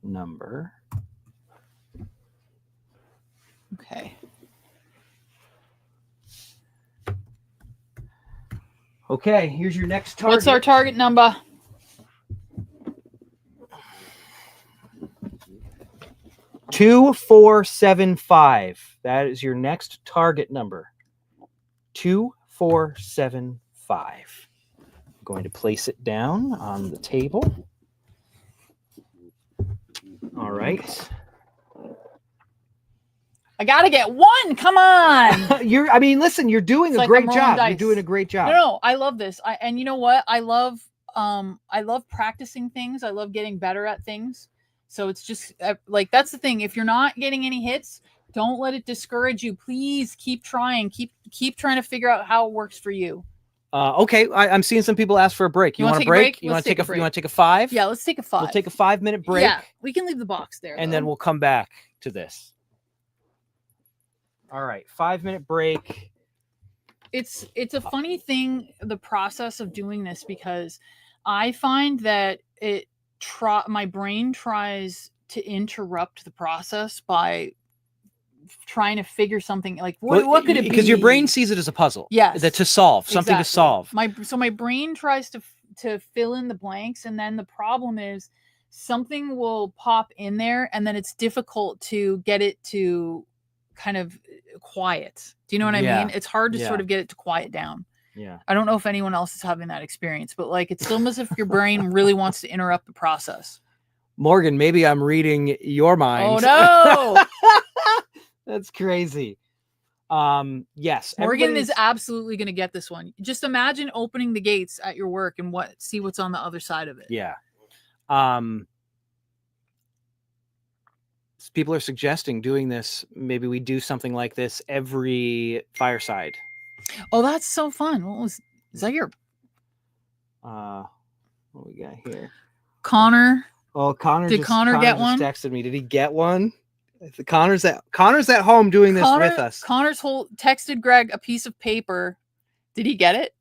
number. Okay. Okay, here's your next target. What's our target number? 2475. That is your next target number. 2475. I'm going to place it down on the table. All right. I gotta get one. Come on. Listen, you're doing a great job. You're doing a great job. No, I love this. And you know what? I love practicing things. I love getting better at things. So it's just like, that's the thing. If you're not getting any hits, don't let it discourage you. Please keep trying. Keep trying to figure out how it works for you. Okay, I'm seeing some people ask for a break. You want a break? You want to take a 5? Yeah, let's take a 5. We'll take a 5-minute break. Yeah, we can leave the box there. And then we'll come back to this. All right, 5-minute break. It's a funny thing, the process of doing this, because I find that my brain tries to interrupt the process by trying to figure something like what could it be? Because your brain sees it as a puzzle. Yes. That to solve, something to solve. My brain tries to fill in the blanks, and then the problem is something will pop in there, and then it's difficult to get it to kind of quiet. Do you know what I mean? It's hard to sort of get it to quiet down. Yeah. I don't know if anyone else is having that experience, but like, it's almost as if your brain really wants to interrupt the process. Morgan, maybe I'm reading your mind. Oh no. That's crazy. Yes. Morgan is absolutely going to get this one. Just imagine opening the gates at your work and see what's on the other side of it. Yeah. People are suggesting doing this. Maybe we do something like this every fireside. Oh, that's so fun. Is that your? What we got here? Connor. Oh, Connor get one? Texted me. Did he get one? Connor's at home doing this with us. Connor's texted Greg a piece of paper. Did he get it?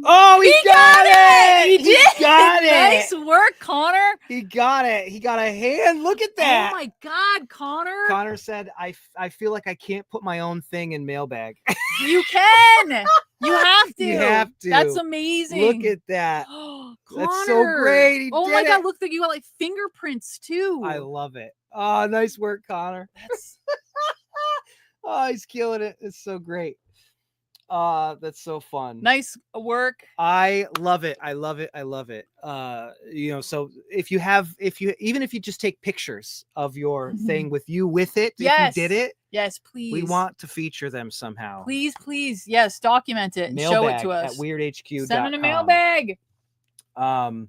Oh, he got it! He did. Got it! Nice work, Connor. He got it. He got a hand. Look at that. Oh my God, Connor. Connor said, I feel like I can't put my own thing in mailbag. You can. You have to. You have to. That's amazing. Look at that. Connor. That's so great. He oh did my it. God, look, you got like fingerprints too. I love it. Oh, nice work, Connor. That's oh, he's killing it. It's so great. That's so fun. Nice work. I love it. I love it. I love it. So if you just take pictures of your thing with you with it, yes. If you did it, yes, please. We want to feature them somehow. Please. Yes, document it and show it to us. At weirdhq.com. Send in a mailbag. I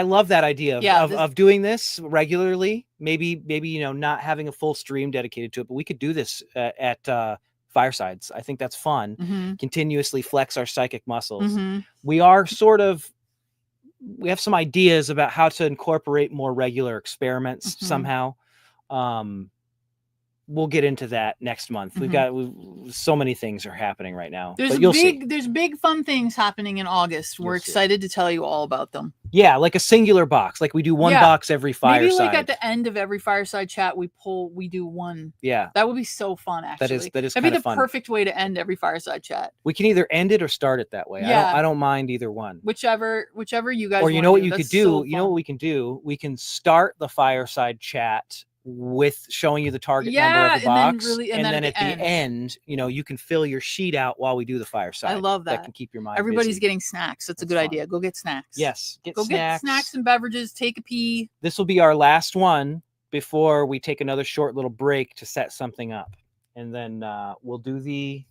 love that idea of doing this regularly. Maybe not having a full stream dedicated to it, but we could do this at Firesides. I think that's fun. Continuously flex our psychic muscles. We have some ideas about how to incorporate more regular experiments somehow. We'll get into that next month. We've got so many things are happening right now. There's big fun things happening in August. We're excited to tell you all about them. Yeah, like a singular box. Like we do one box every Fireside. Maybe like at the end of every Fireside chat, we do one. Yeah. That would be so fun, actually. That is That'd be the perfect way to end every Fireside chat. We can either end it or start it that way. Yeah. I don't mind either one. Whichever you guys Or you know what you That's could do? so You know what we can do? We can start the Fireside chat with showing you the target number of the box, and then at the end, you can fill your sheet out while we do the Fireside. I love that. That can keep your mind Everybody's busy. Getting snacks. That's a good idea. Go get snacks. Yes, get snacks and beverages. Take a pee. This will be our last one before we take another short little break to set something up, and then we'll do the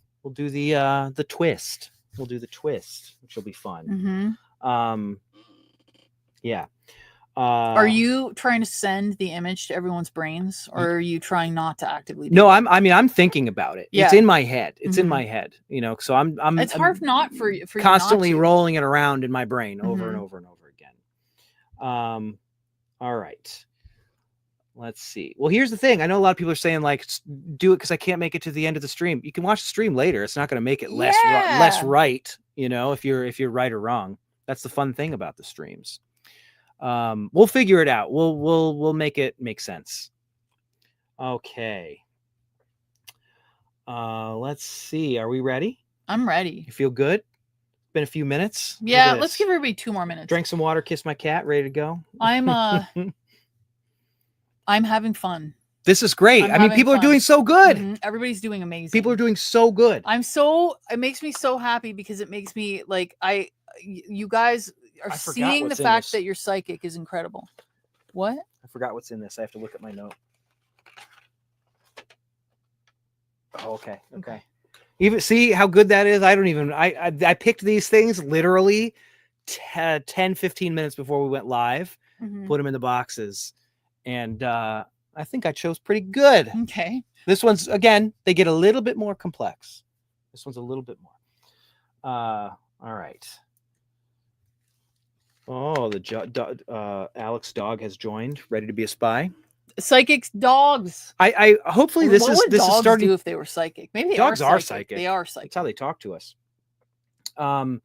twist. We'll do the twist, which will be fun. Yeah. Are you trying to send the image to everyone's brains, or are you trying not to actively do No, it? I'm thinking about it. Yeah. It's in my head. It's in my head, so I'm it's hard not for constantly you not to. Rolling it around in my brain over and over and over again. All right. Let's see. Well, here's the thing. I know a lot of people are saying like do it because I can't make it to the end of the stream. You can watch the stream later. It's not going to make it less right, if you're right or wrong. That's the fun thing about the streams. We'll figure it out. We'll make it make sense. Okay. Let's see. Are we ready? I'm ready. You feel good? Been a few minutes. Yeah, let's give everybody 2 more minutes. Drink some water, kiss my cat, ready to go. I'm having fun. This is great. People are doing so good. Everybody's doing amazing. People are doing so good. It makes me so happy because it makes me like you guys are seeing the fact that you're psychic is incredible. What? I forgot what's in this. I have to look at my note. Oh, okay. Even see how good that is. I picked these things literally 10-15 minutes before we went live, put them in the boxes, and I think I chose pretty good. Okay. This one's, again, they get a little bit more complex. This one's a little bit more. All right. Oh, Alex dog has joined, ready to be a spy. Psychic dogs. I hopefully this is starting. Do if they were psychic? Maybe dogs are psychic. They are psychic. That's how they talk to us. Can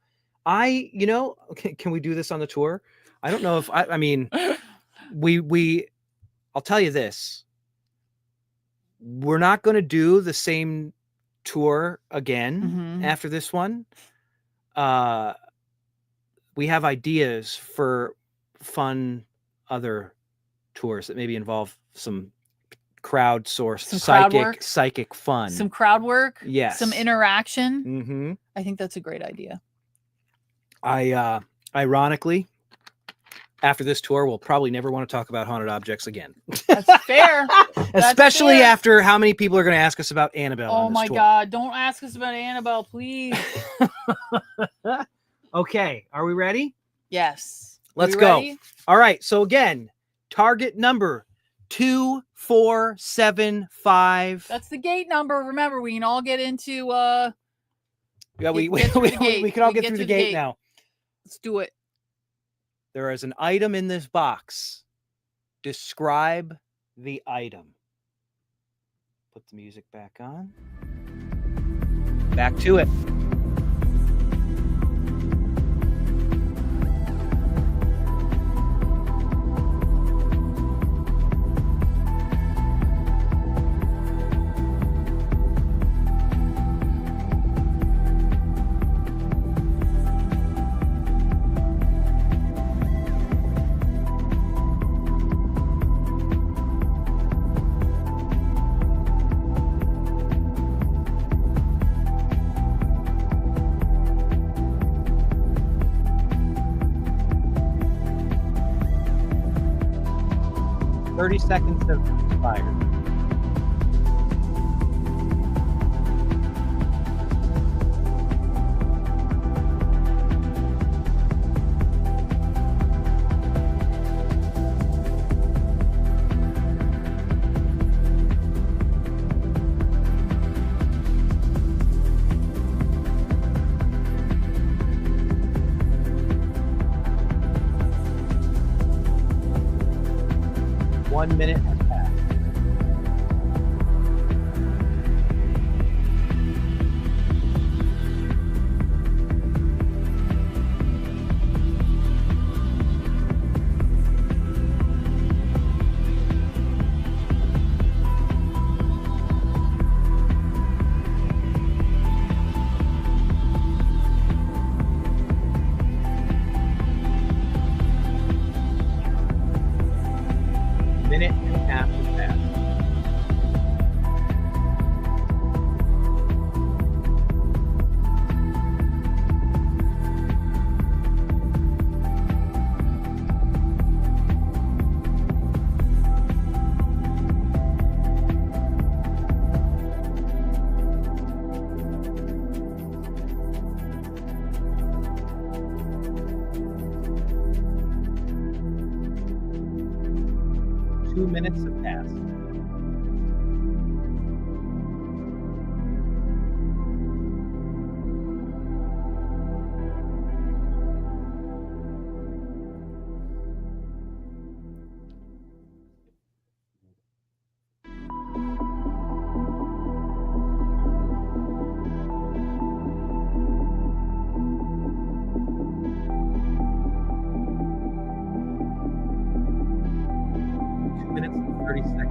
we do this on the tour? I don't know if I'll tell you this. We're not going to do the same tour again after this one. We have ideas for fun other tours that maybe involve some crowdsourced psychic fun. Some crowd work. Yes. Some interaction. I think that's a great idea. Ironically, after this tour, we'll probably never want to talk about haunted objects again. That's fair. Especially after how many people are going to ask us about Annabelle. Oh my God. Don't ask us about Annabelle, please. Okay. Are we ready? Yes. Let's go. All right. So again, target number 2475. That's the gate number. Remember, we can all get into we can all get through the gate now. Let's do it. There is an item in this box. Describe the item. Put the music back on. Back to it. "30 seconds have expired." One minute has passed. Minute and a half has passed. Two minutes have passed. Minutes and 30 seconds.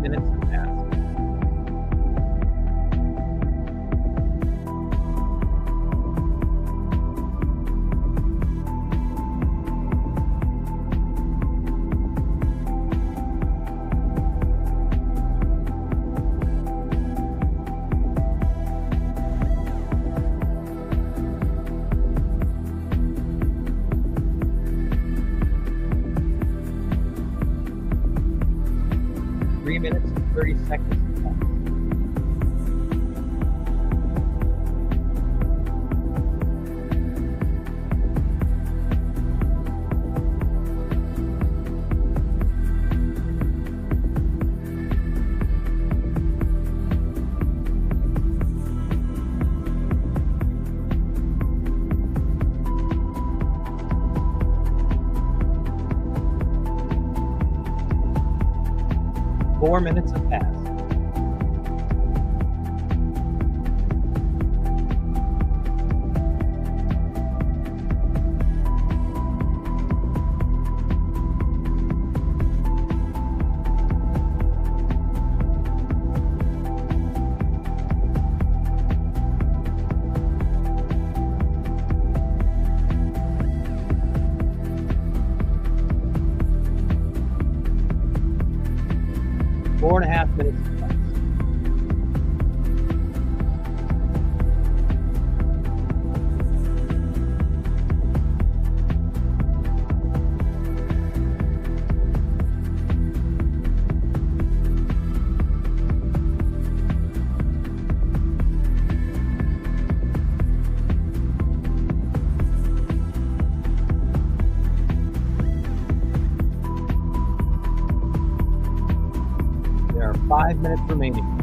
Minutes have passed. Three minutes and 30 seconds. Four minutes have passed. Four and a half minutes 5 minutes remaining.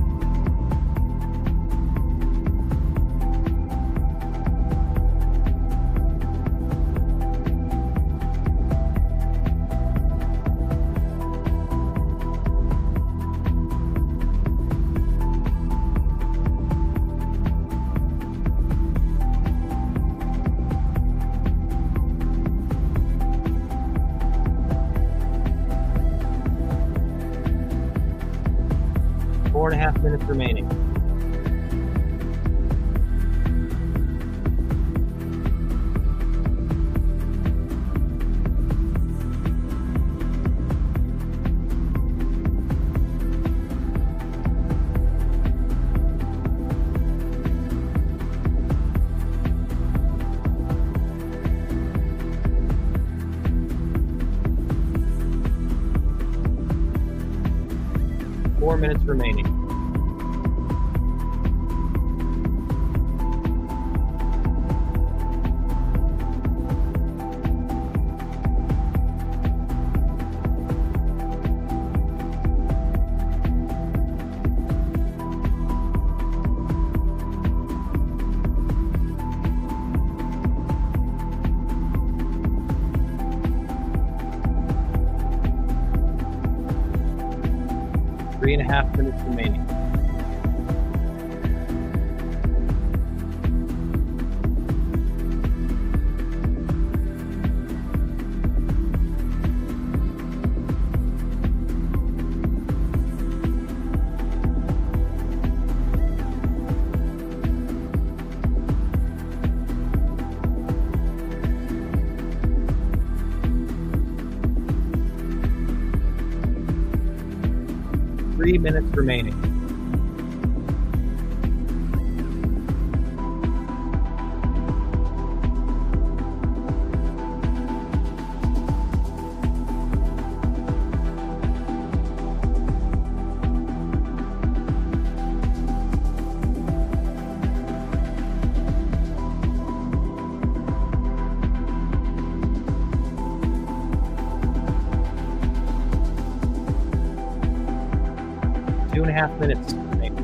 Four and a half minutes remaining. Four minutes remaining. Three and a half minutes remaining. Three minutes remaining. Two and a half minutes remaining.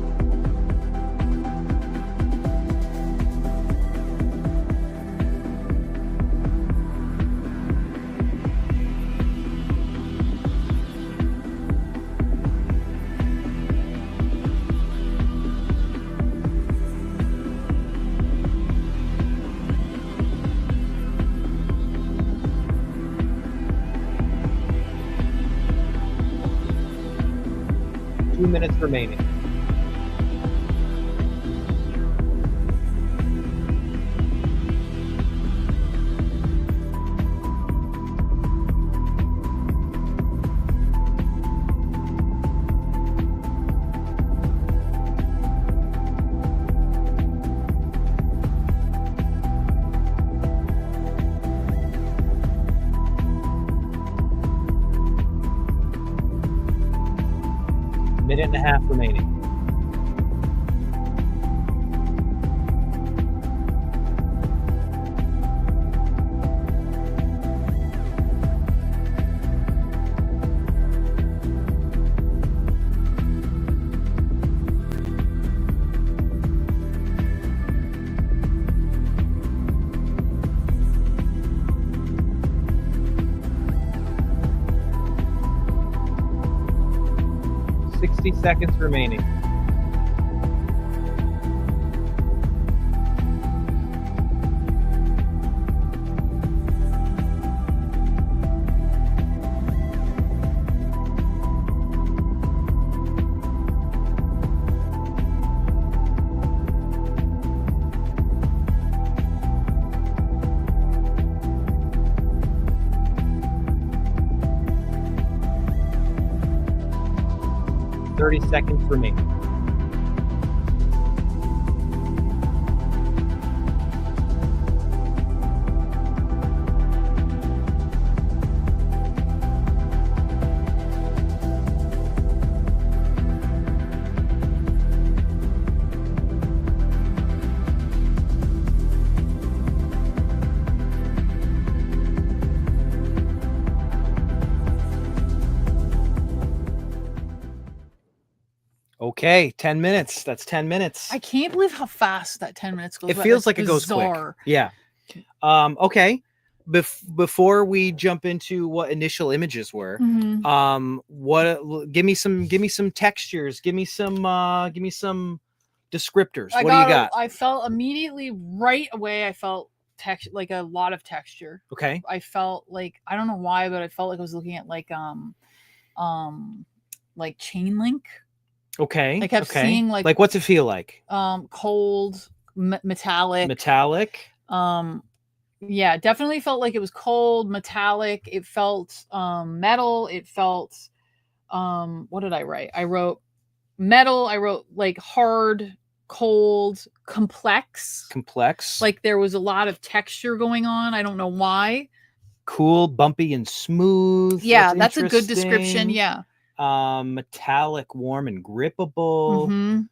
Two minutes remaining. Minute and a half remaining. Seconds remaining. Seconds remaining. Okay, 10 minutes. That's 10 minutes. I can't believe how fast that 10 minutes goes. It feels like it goes quick. Yeah. Okay. Before we jump into what initial images were, give me some textures, give me some descriptors. What do you got? I felt immediately right away. I felt like a lot of texture. Okay. I felt like, I don't know why, but I felt like I was looking at like chain link. Okay. I kept seeing like what's it feel like? Cold, metallic. Metallic. Yeah, definitely felt like it was cold, metallic. It felt metal. It felt what did I write? I wrote metal. I wrote like hard, cold, complex. Like there was a lot of texture going on. I don't know why. Cool, bumpy, and smooth. Yeah, that's a good description. Yeah. Metallic, warm, and grippable.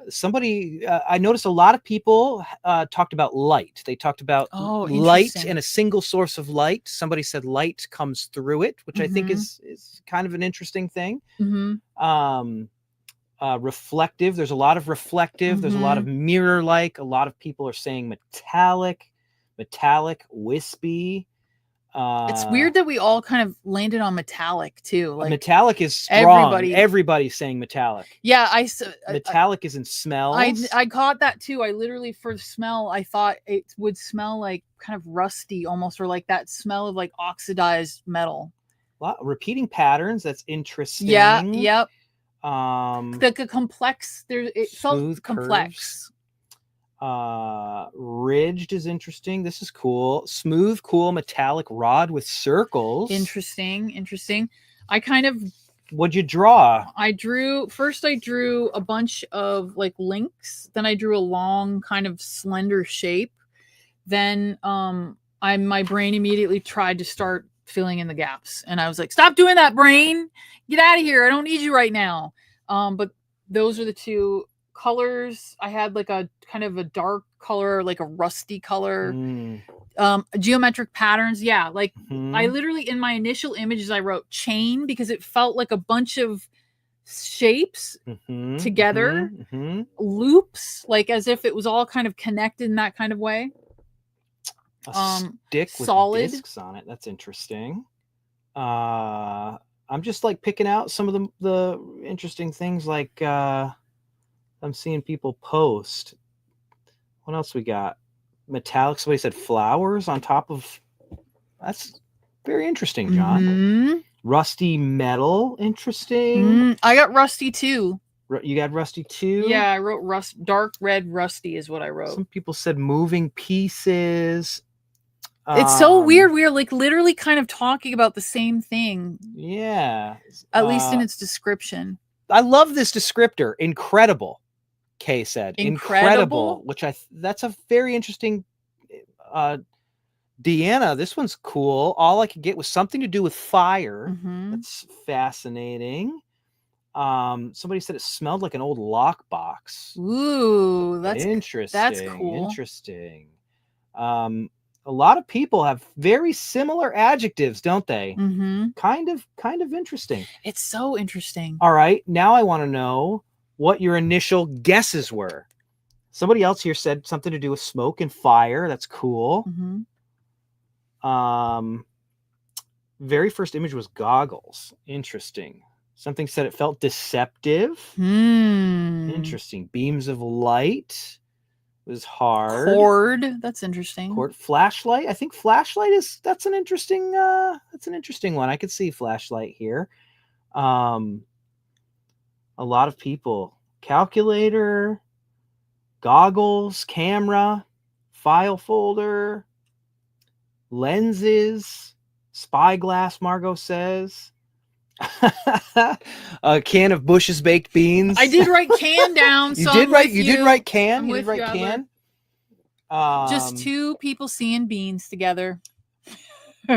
Somebody, I noticed a lot of people talked about light. They talked about light and a single source of light. Somebody said light comes through it, which I think is kind of an interesting thing. Reflective. There's a lot of reflective. There's a lot of mirror-like. A lot of people are saying metallic, wispy. It's weird that we all kind of landed on metallic too. Like metallic is strong. Everybody's saying metallic. Yeah, metallic is in smells. I caught that too. I literally, for smell, I thought it would smell like kind of rusty almost, or like that smell of like oxidized metal. Repeating patterns. That's interesting. Yeah. Yep. The complex. It felt complex. Ridged is interesting. This is cool. Smooth, cool, metallic rod with circles. Interesting. What'd you draw? I drew a bunch of like links. Then I drew a long kind of slender shape. Then my brain immediately tried to start filling in the gaps, and I was like, stop doing that, brain, get out of here, I don't need you right now. But those are the two colors. I had like a kind of a dark color, like a rusty color. Geometric patterns. Yeah, like I literally, in my initial images, I wrote chain because it felt like a bunch of shapes together, loops, like as if it was all kind of connected in that kind of way. Stick with solid discs on it. That's interesting. I'm just like picking out some of the interesting things. Like I'm seeing people post. What else we got? Metallic. Somebody said flowers on top of. That's very interesting, John. Rusty metal. Interesting. I got rusty too. You got rusty too? Yeah, I wrote dark red rusty is what I wrote. Some people said moving pieces. It's so weird. We're like literally kind of talking about the same thing. Yeah. At least in its description. I love this descriptor. Incredible. Kay said. Incredible. Which that's a very interesting. Deanna, this one's cool. All I could get was something to do with fire. That's fascinating. Somebody said it smelled like an old lockbox. Ooh, that's interesting. That's cool. Interesting. A lot of people have very similar adjectives, don't they? Kind of interesting. It's so interesting. All right, now I want to know what your initial guesses were. Somebody else here said something to do with smoke and fire. That's cool. Very first image was goggles. Interesting. Something said it felt deceptive. Interesting. Beams of light. Was hard. Cord. That's interesting. Cord. Flashlight. I think flashlight that's an interesting one. I could see flashlight here. A lot of people. Calculator, goggles, camera, file folder, lenses, spyglass, Margot says. A can of Bush's baked beans. I did write can down. You did write can. You did write can. Just two people seeing beans together.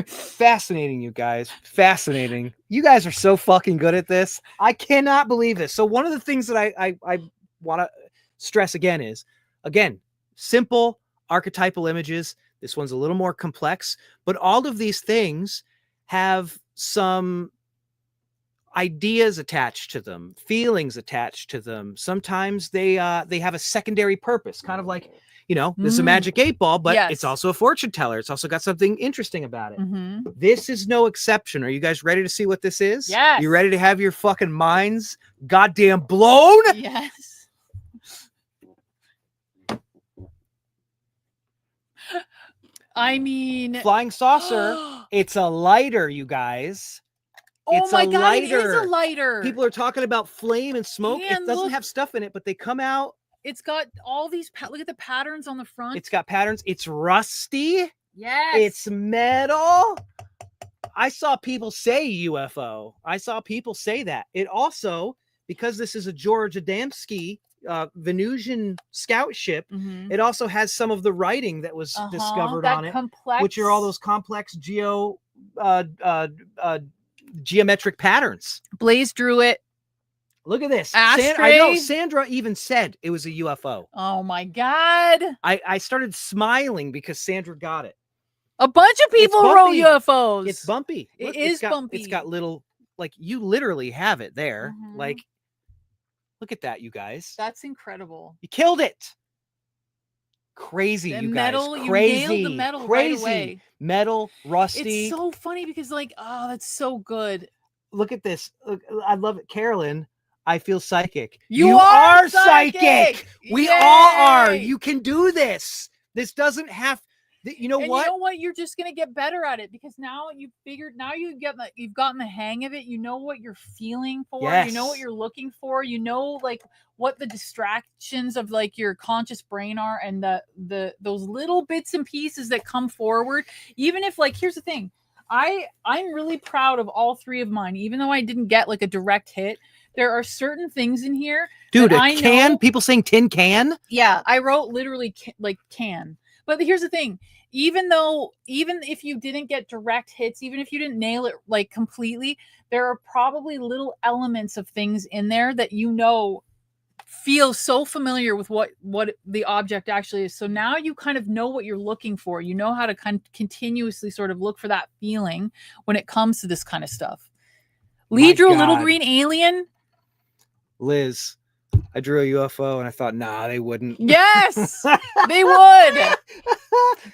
Fascinating, you guys. Fascinating. You guys are so fucking good at this. I cannot believe this. So one of the things that I want to stress again is, simple archetypal images. This one's a little more complex, but all of these things have some ideas attached to them, feelings attached to them. Sometimes they have a secondary purpose, kind of like, this is a magic 8 ball, but it's also a fortune teller. It's also got something interesting about it. This is no exception. Are you guys ready to see what this is? Yes. You ready to have your fucking minds goddamn blown? Yes. I mean, flying saucer. It's a lighter, you guys. Oh my God, it is a lighter. People are talking about flame and smoke. It doesn't have stuff in it, but they come out. It's got all these, look at the patterns on the front. It's got patterns. It's rusty. Yes. It's metal. I saw people say UFO. I saw people say that. It also, because this is a George Adamski Venusian scout ship, it also has some of the writing that was discovered on it, which are all those complex geometric patterns. Blaze drew it. Look at this. I know Sandra even said it was a UFO. Oh my God. I started smiling because Sandra got it. A bunch of people wrote UFOs. It's bumpy. Look, it's bumpy. It's got little, like, you literally have it there. Like, look at that, you guys. That's incredible. You killed it. Crazy, you metal, guys. Crazy. You nailed the metal crazy. Right away. Metal, rusty. It's so funny because, like, oh, that's so good. Look at this. Look, I love it. Carolyn, I feel psychic. You are psychic. We all are. You can do this. This doesn't have. You know what? You know what? You're just gonna get better at it because now you've gotten the hang of it. You know what you're feeling for. Yes. You know what you're looking for. You know, like, what the distractions of, like, your conscious brain are, and those little bits and pieces that come forward. Even if, like, here's the thing, I'm really proud of all 3 of mine, even though I didn't get, like, a direct hit. There are certain things in here, dude. A can. People saying tin can. Yeah, I wrote literally like can. But here's the thing, even if you didn't get direct hits, even if you didn't nail it, like, completely, there are probably little elements of things in there that feel so familiar with what the object actually is. So now you kind of know what you're looking for. You know how to continuously sort of look for that feeling when it comes to this kind of stuff. Lee drew a little green alien. Liz, I drew a UFO and I thought, nah, they wouldn't. Yes, they would.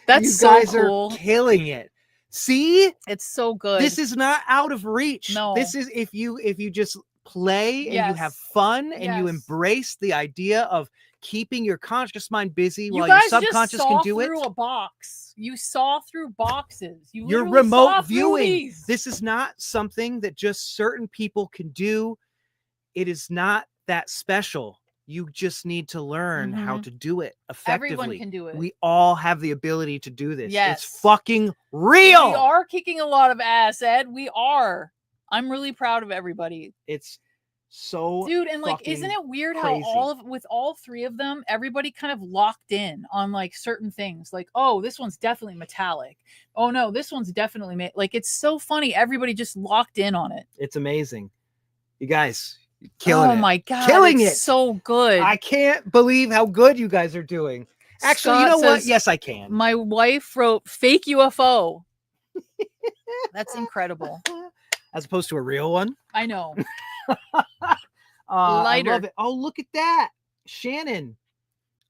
That's you so guys cool. Are killing it. See, it's so good. This is not out of reach. No, this is if you just play and you have fun and you embrace the idea of keeping your conscious mind busy while your subconscious can do it. You guys just saw through a box. You saw through boxes. You're remote viewing. This is not something that just certain people can do. It is not that special. You just need to learn how to do it effectively. Everyone can do it. We all have the ability to do this. Yes. It's fucking real. We are kicking a lot of ass, Ed. We are. I'm really proud of everybody. It's so, dude, and, like, isn't it weird how with all 3 of them, everybody kind of locked in on, like, certain things, like, oh, this one's definitely metallic. Oh no, this one's definitely like, it's so funny. Everybody just locked in on it. It's amazing. You guys, killing it. Oh my God, killing it. So good. I can't believe how good you guys are doing. Actually, you know what? Yes, I can. My wife wrote fake UFO. That's incredible. As opposed to a real one. I know. Lighter. I love it. Oh, look at that. Shannon.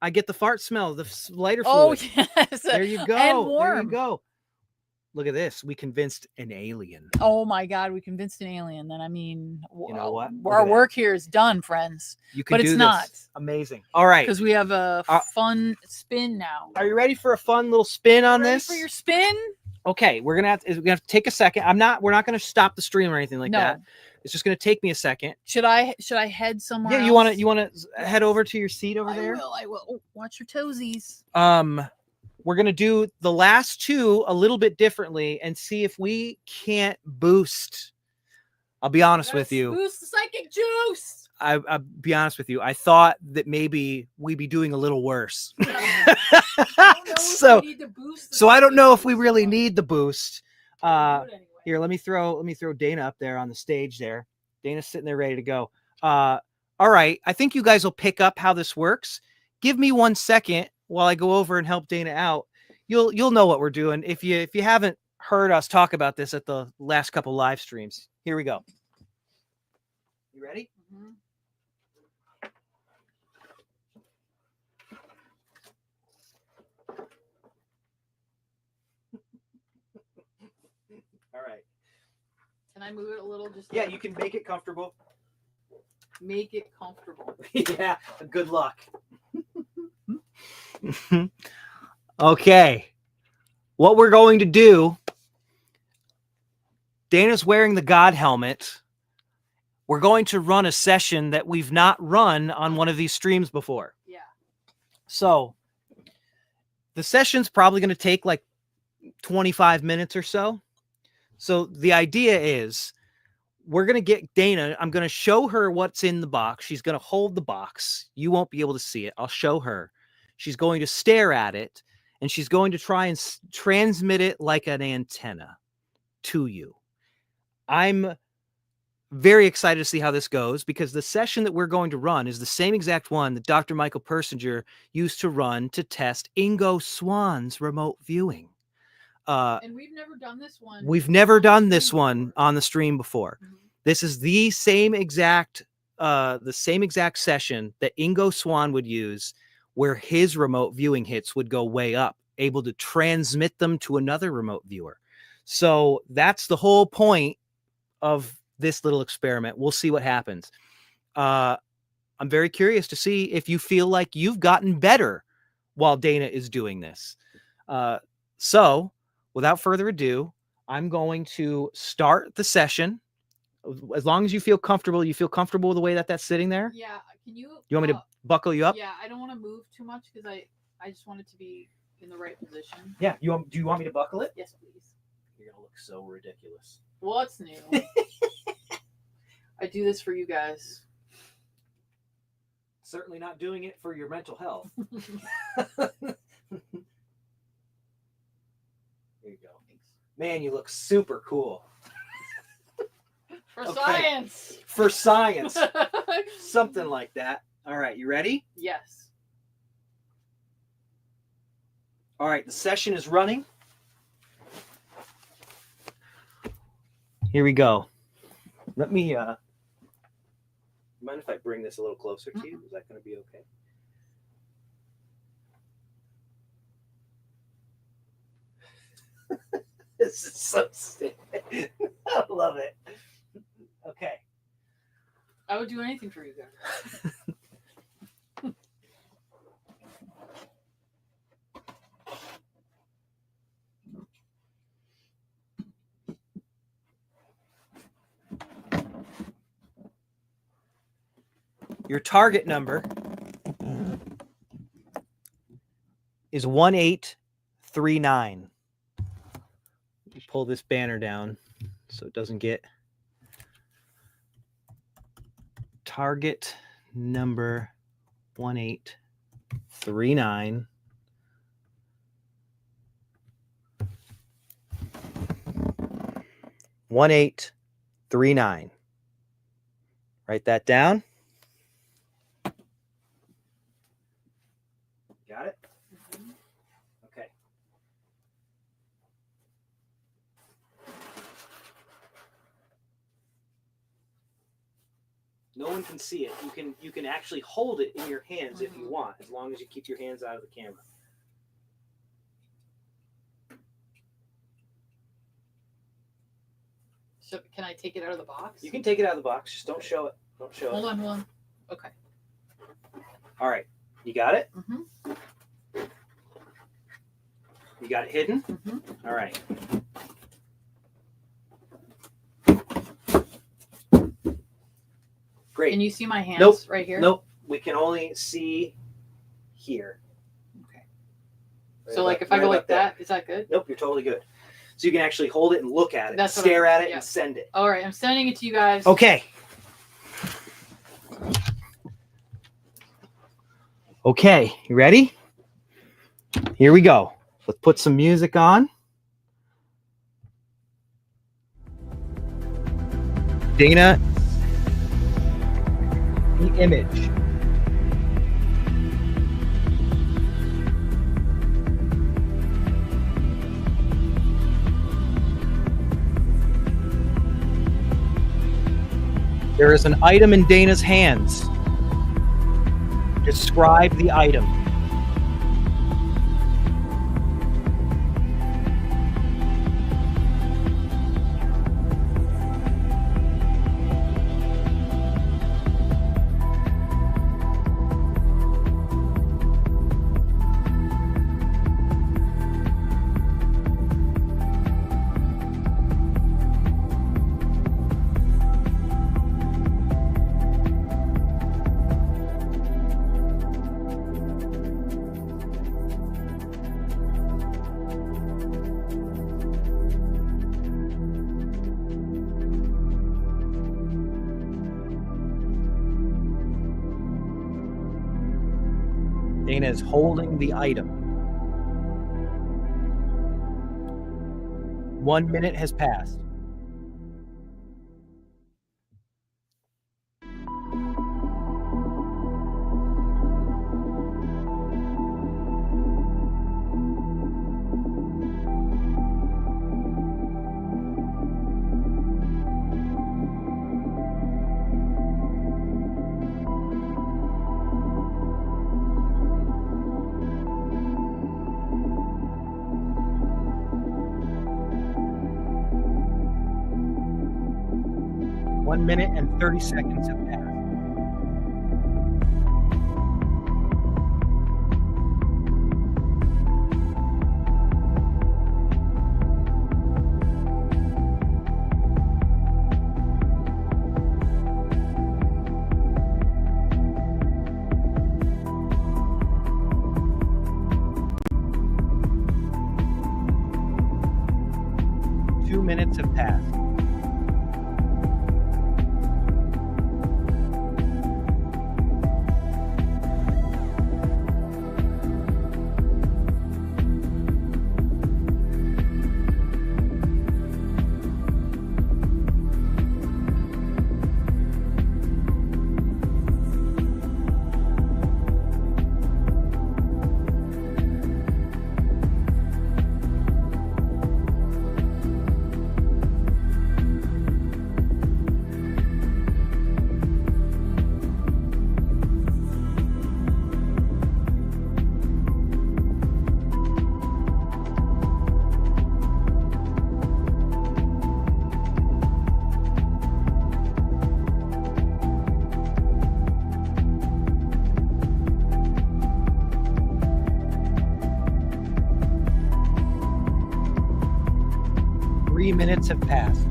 I get the fart smell, the lighter fluid. Oh, yes. There you go. And warm. There you go. Look at this. We convinced an alien. Oh my God, we convinced an alien. Then, I mean, you know what? Our work here is done, friends. You can but do it's this. not. Amazing. All right. Because we have a fun spin now. Are you ready for a fun little spin on this? For your spin? Okay, we're gonna have to take a second. We're not gonna stop the stream or anything like that. It's just gonna take me a second. Should I head somewhere? Yeah, else? you wanna head over to your seat over there? I will. Oh, watch your toesies. We're gonna do the last 2 a little bit differently and see if we can't boost. I'll be honest with you. Boost the psychic juice. I'll be honest with you. I thought that maybe we'd be doing a little worse. So I don't know if we really need the boost. Here, let me throw Dana up there on the stage there. Dana's sitting there ready to go. All right. I think you guys will pick up how this works. Give me 1 second while I go over and help Dana out. You'll know what we're doing if you haven't heard us talk about this at the last couple live streams. Here we go. You ready? Mm-hmm. All right. Can I move it a little? Just yeah, you can make it comfortable. Make it comfortable. Yeah. Good luck. Okay. What we're going to do. Dana's wearing the God helmet. We're going to run a session that we've not run on one of these streams before. Yeah. So the session's probably going to take like 25 minutes or so. So the idea is we're going to get Dana. I'm going to show her what's in the box. She's going to hold the box. You won't be able to see it. I'll show her. She's going to stare at it, and she's going to try and transmit it like an antenna to you. I'm very excited to see how this goes because the session that we're going to run is the same exact one that Dr. Michael Persinger used to run to test Ingo Swann's remote viewing. And we've never done this one. We've never done this one on the stream before. Mm-hmm. This is the same exact session that Ingo Swann would use where his remote viewing hits would go way up, able to transmit them to another remote viewer. So that's the whole point of this little experiment. We'll see what happens. I'm very curious to see if you feel like you've gotten better while Dana is doing this. So without further ado, I'm going to start the session. As long as you feel comfortable with the way that that's sitting there. Yeah. Can you? You want me to buckle you up? Yeah, I don't want to move too much because I just want it to be in the right position. Yeah. Do you want me to buckle it? Yes, please. You're gonna look so ridiculous. What's new? I do this for you guys. Certainly not doing it for your mental health. There you go. Thanks. Man, you look super cool. For science. For science. Something like that. All right, you ready? Yes. All right, the session is running. Here we go. Let me mind if I bring this a little closer to you? Is that going to be okay? This is so sick. I love it. Okay. I would do anything for you guys. Your target number is 1839. Pull this banner down so it doesn't get. Target number 1839. Write that down. Got it? Mm-hmm. Okay. No one can see it. You can actually hold it in your hands if you want, as long as you keep your hands out of the camera. So can I take it out of the box? You can take it out of the box. Just don't show it. Don't show it. Hold on. Okay. All right. You got it? Mm-hmm. You got it hidden? Mm-hmm. All right. Great. Can you see my hands right here? Nope. We can only see here. Okay. Right, so like if I go like that, is that good? Nope, you're totally good. So you can actually hold it and look at it, stare at it, and send it. All right, I'm sending it to you guys. Okay. Okay, you ready? Here we go. Let's put some music on. Dana, the image. There is an item in Dana's hands. Describe the item. Dana is holding the item. 1 minute has passed. One minute and 30 seconds have passed. Two minutes have passed. Three minutes have passed.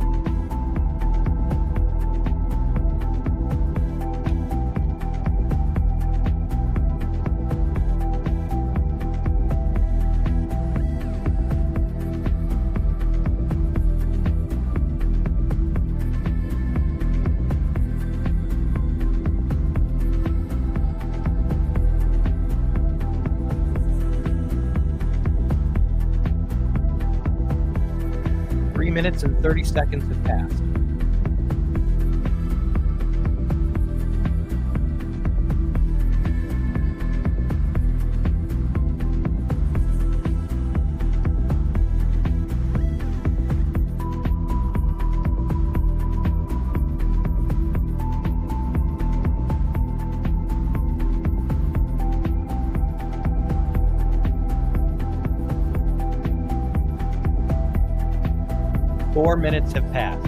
Minutes and 30 seconds have passed. Four minutes have passed.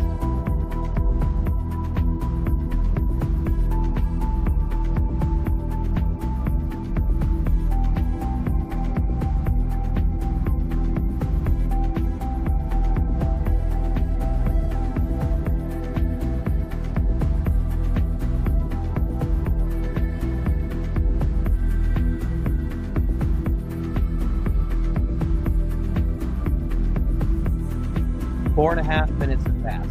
Four and a half minutes have passed.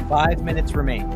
Five minutes remain.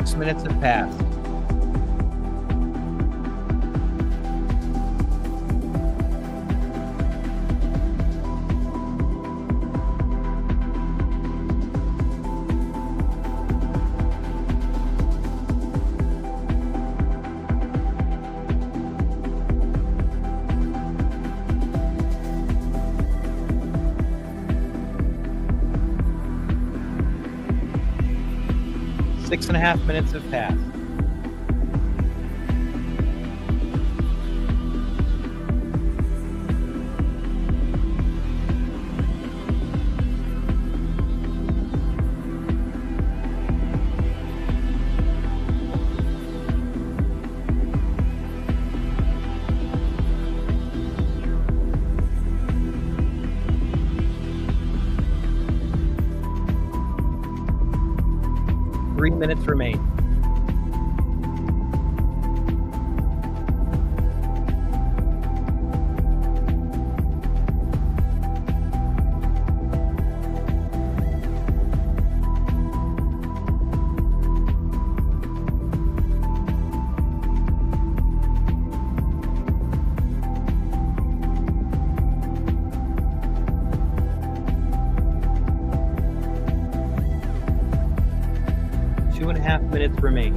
6 minutes have passed. Six and a half minutes have passed. Three minutes remain. Two and a half minutes remain.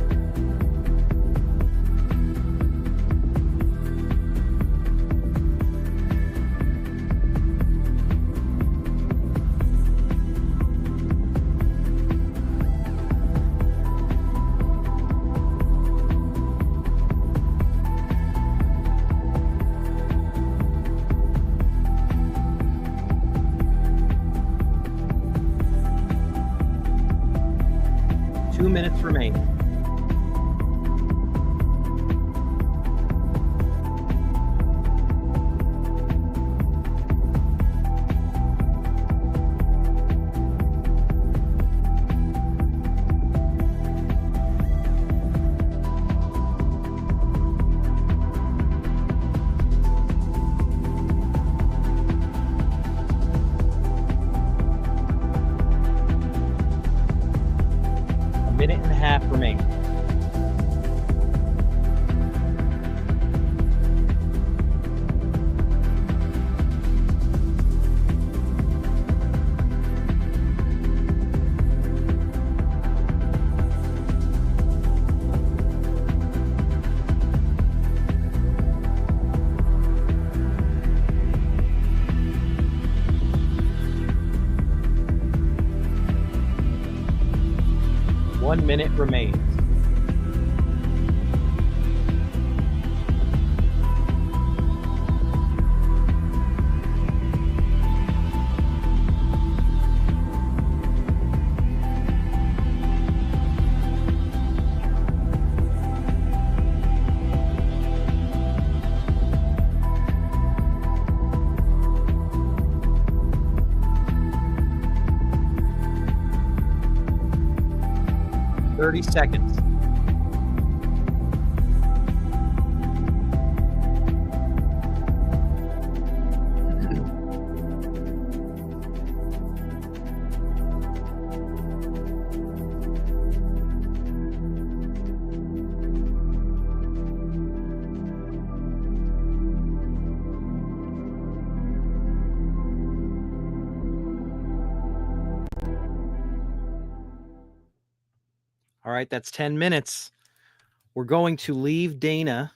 Two minutes remain. Minute and a half remain. One minute remains. Thirty seconds. All right, that's 10 minutes. We're going to leave Dana.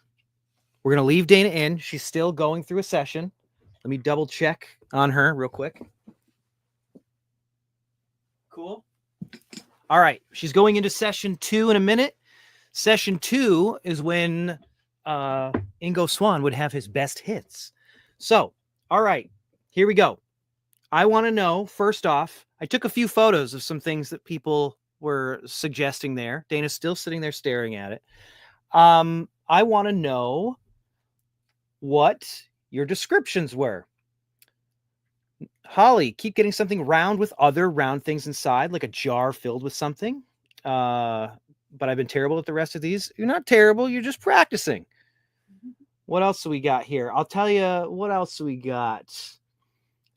We're going to leave Dana in. She's still going through a session. Let me double check on her real quick. Cool. All right, she's going into session 2 in a minute. Session 2 is when Ingo Swann would have his best hits. So, all right, here we go. I want to know, first off, I took a few photos of some things that people were suggesting there. Dana's still sitting there staring at it. I want to know what your descriptions were. Holly, keep getting something round with other round things inside, like a jar filled with something. But I've been terrible at the rest of these. You're not terrible. You're just practicing. What else do we got here? I'll tell you what else we got.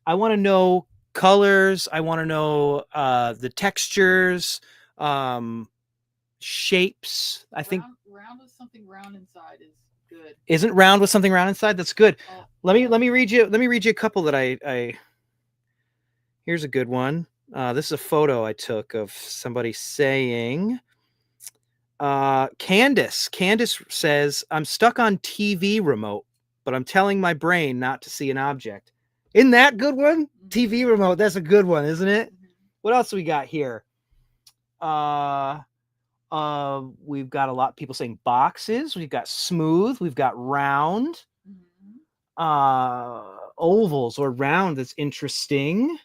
I want to know colors. I want to know the textures. shapes. I think round with something round inside is good. Isn't round with something round inside? That's good. Oh, let me read you a couple that I here's a good one. This is a photo I took of somebody saying, Candace says, I'm stuck on TV remote, but I'm telling my brain not to see an object. Isn't that good one? Mm-hmm. TV remote. That's a good one, isn't it? Mm-hmm. What else we got here? We've got a lot of people saying boxes. We've got smooth. We've got round. Mm-hmm. Ovals or round. That's interesting.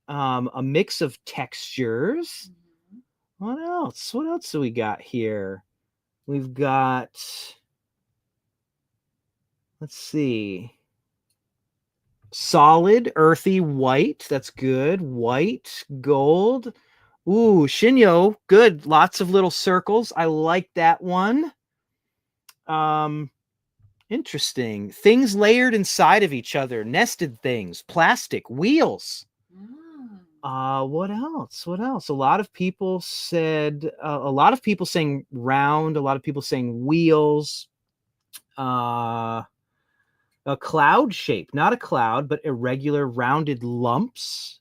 A mix of textures. Mm-hmm. What else? What else do we got here? We've got, let's see, solid, earthy, white. That's good. White, gold. Ooh, Shinyo, good. Lots of little circles. I like that one. Interesting. Things layered inside of each other. Nested things. Plastic. Wheels. What else? What else? A lot of people said, a lot of people saying round, a lot of people saying wheels. A cloud shape, not a cloud, but irregular rounded lumps.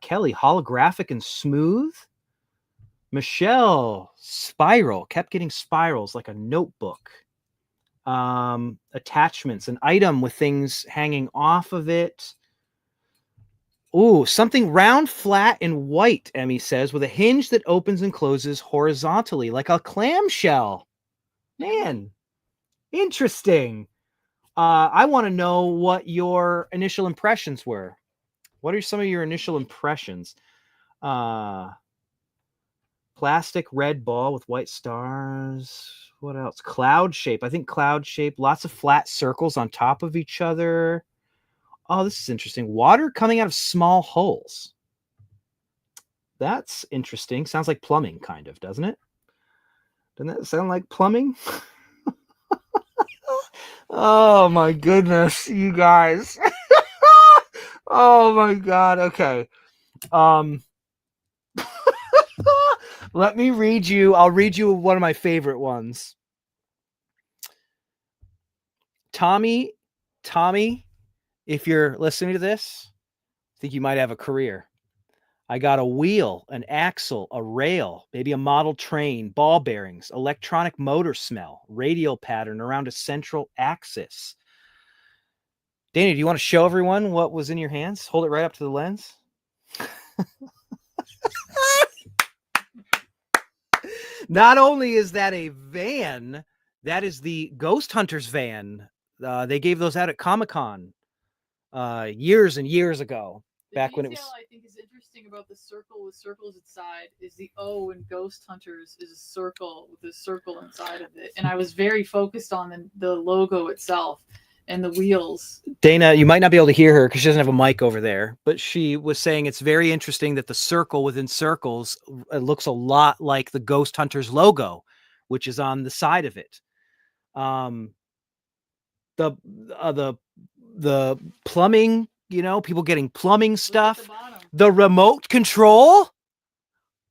Kelly, holographic and smooth. Michelle, spiral, kept getting spirals like a notebook. Attachments, an item with things hanging off of it. Ooh, something round, flat, and white, Emmy says, with a hinge that opens and closes horizontally, like a clamshell. Man, interesting. I want to know what your initial impressions were. What are some of your initial impressions? Plastic red ball with white stars. What else? Cloud shape. I think cloud shape. Lots of flat circles on top of each other. Oh, this is interesting. Water coming out of small holes. That's interesting. Sounds like plumbing, kind of, doesn't it? Doesn't that sound like plumbing? Oh, my goodness, you guys. Oh, my God. Okay. Let me read you. I'll read you one of my favorite ones. Tommy, if you're listening to this, I think you might have a career. I got a wheel, an axle, a rail, maybe a model train, ball bearings, electronic motor smell, radial pattern around a central axis. Danny, do you want to show everyone what was in your hands? Hold it right up to the lens. Not only is that a van, that is the Ghost Hunters van. They gave those out at Comic-Con years and years ago. Back when it was. I think is interesting about the circle with circles inside is the O in Ghost Hunters is a circle with a circle inside of it, and I was very focused on the logo itself and the wheels. Dana, you might not be able to hear her because she doesn't have a mic over there, but she was saying it's very interesting that the circle within circles looks a lot like the Ghost Hunters logo, which is on the side of it. The plumbing, people getting plumbing stuff. The remote control.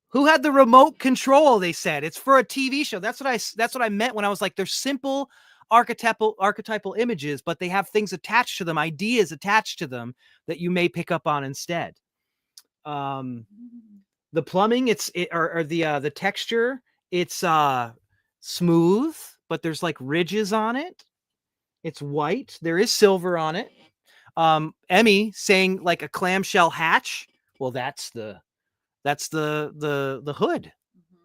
Who had the remote control? They said it's for a TV show. That's what I meant when I was like, they're simple archetypal images, but they have things attached to them, ideas attached to them that you may pick up on instead. The plumbing, the texture, it's smooth, but there's like ridges on it. It's white. There is silver on it. Emmy saying like a clamshell hatch. Well, that's the hood,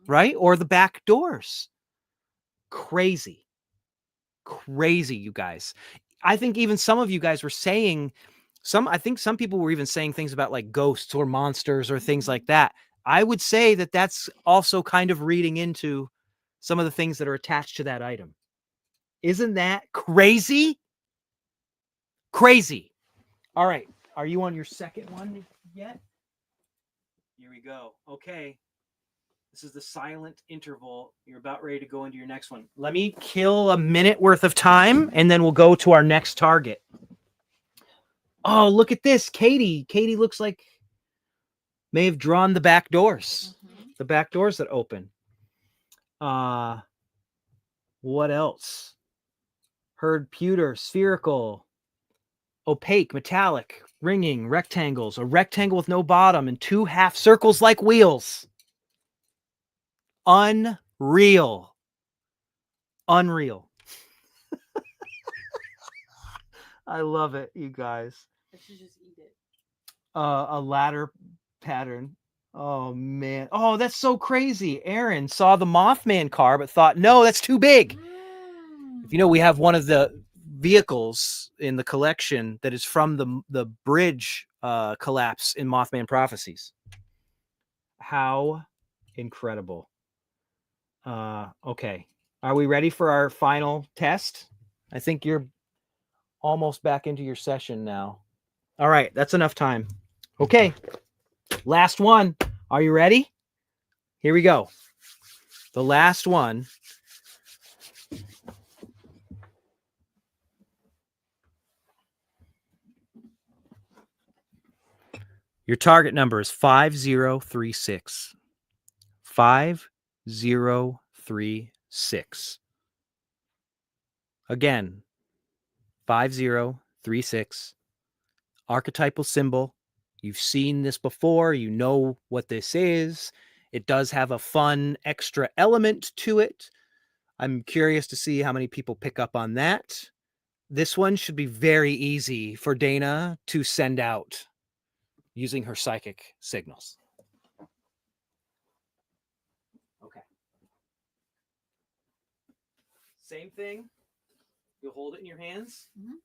right? Or the back doors. Crazy, you guys. I think even some of you guys were saying I think some people were even saying things about like ghosts or monsters or things like that. I would say that that's also kind of reading into some of the things that are attached to that item. Isn't that crazy? Crazy. All right. Are you on your second one yet? Here we go. Okay. This is the silent interval. You're about ready to go into your next one. Let me kill a minute worth of time, and then we'll go to our next target. Oh, look at this. Katie looks like may have drawn the back doors. Mm-hmm. The back doors that open. What else? Heard pewter, spherical, opaque, metallic, ringing, rectangles, a rectangle with no bottom, and 2 half circles like wheels. Unreal. Unreal. I love it, you guys. I should just eat it. A ladder pattern. Oh, man. Oh, that's so crazy. Aaron saw the Mothman car, but thought, no, that's too big. If you know, we have one of the vehicles in the collection that is from the bridge collapse in Mothman Prophecies. How incredible. Okay. Are we ready for our final test? I think you're almost back into your session now. All right. That's enough time. Okay. Last one. Are you ready? Here we go. The last one. Your target number is 5036. 5036. Again, 5036. Archetypal symbol. You've seen this before. You know what this is. It does have a fun extra element to it. I'm curious to see how many people pick up on that. This one should be very easy for Dana to send out using her psychic signals. Okay. Same thing. You'll hold it in your hands. Mm-hmm.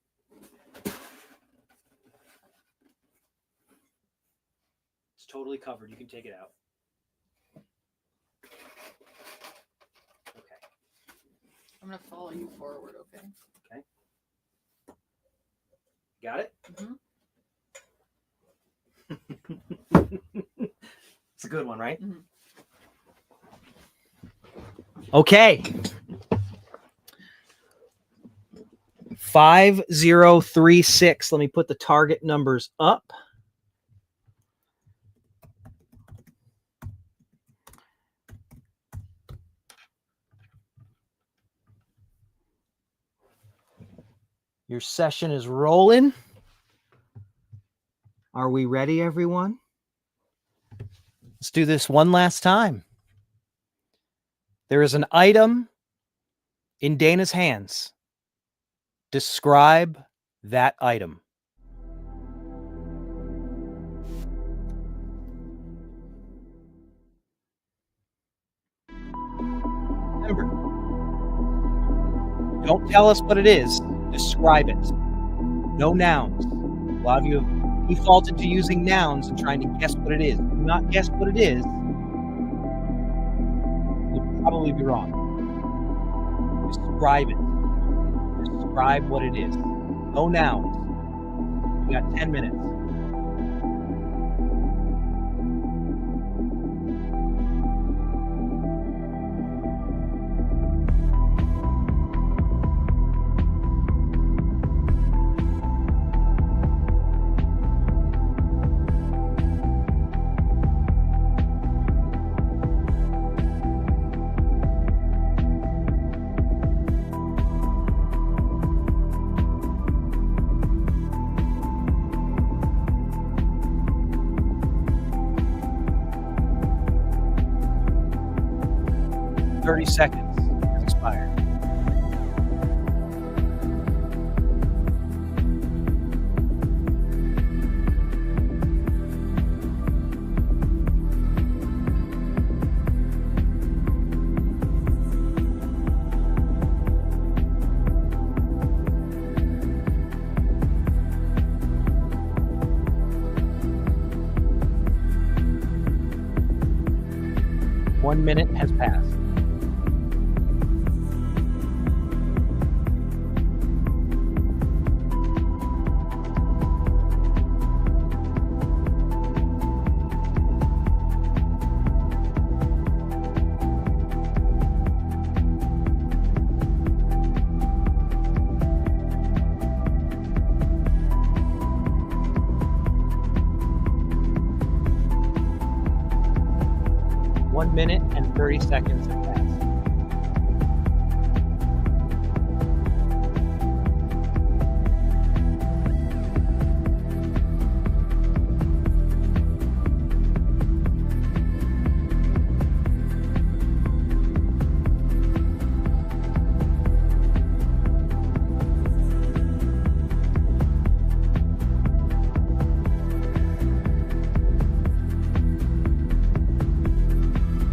It's totally covered. You can take it out. Okay. I'm going to follow you forward, okay? Okay. Got it? Mm-hmm. It's a good one, right? Mm-hmm. Okay. 5036. Let me put the target numbers up. Your session is rolling. Are we ready, everyone? Let's do this one last time. There is an item in Dana's hands. Describe that item. Remember, don't tell us what it is. Describe it. No nouns. A lot of you have defaulted to using nouns and trying to guess what it is. Do not guess what it is. You'll probably be wrong. Describe it. Describe what it is. No nouns. We got 10 minutes. Seconds has expired. One minute has passed. Minute and 30 seconds have passed.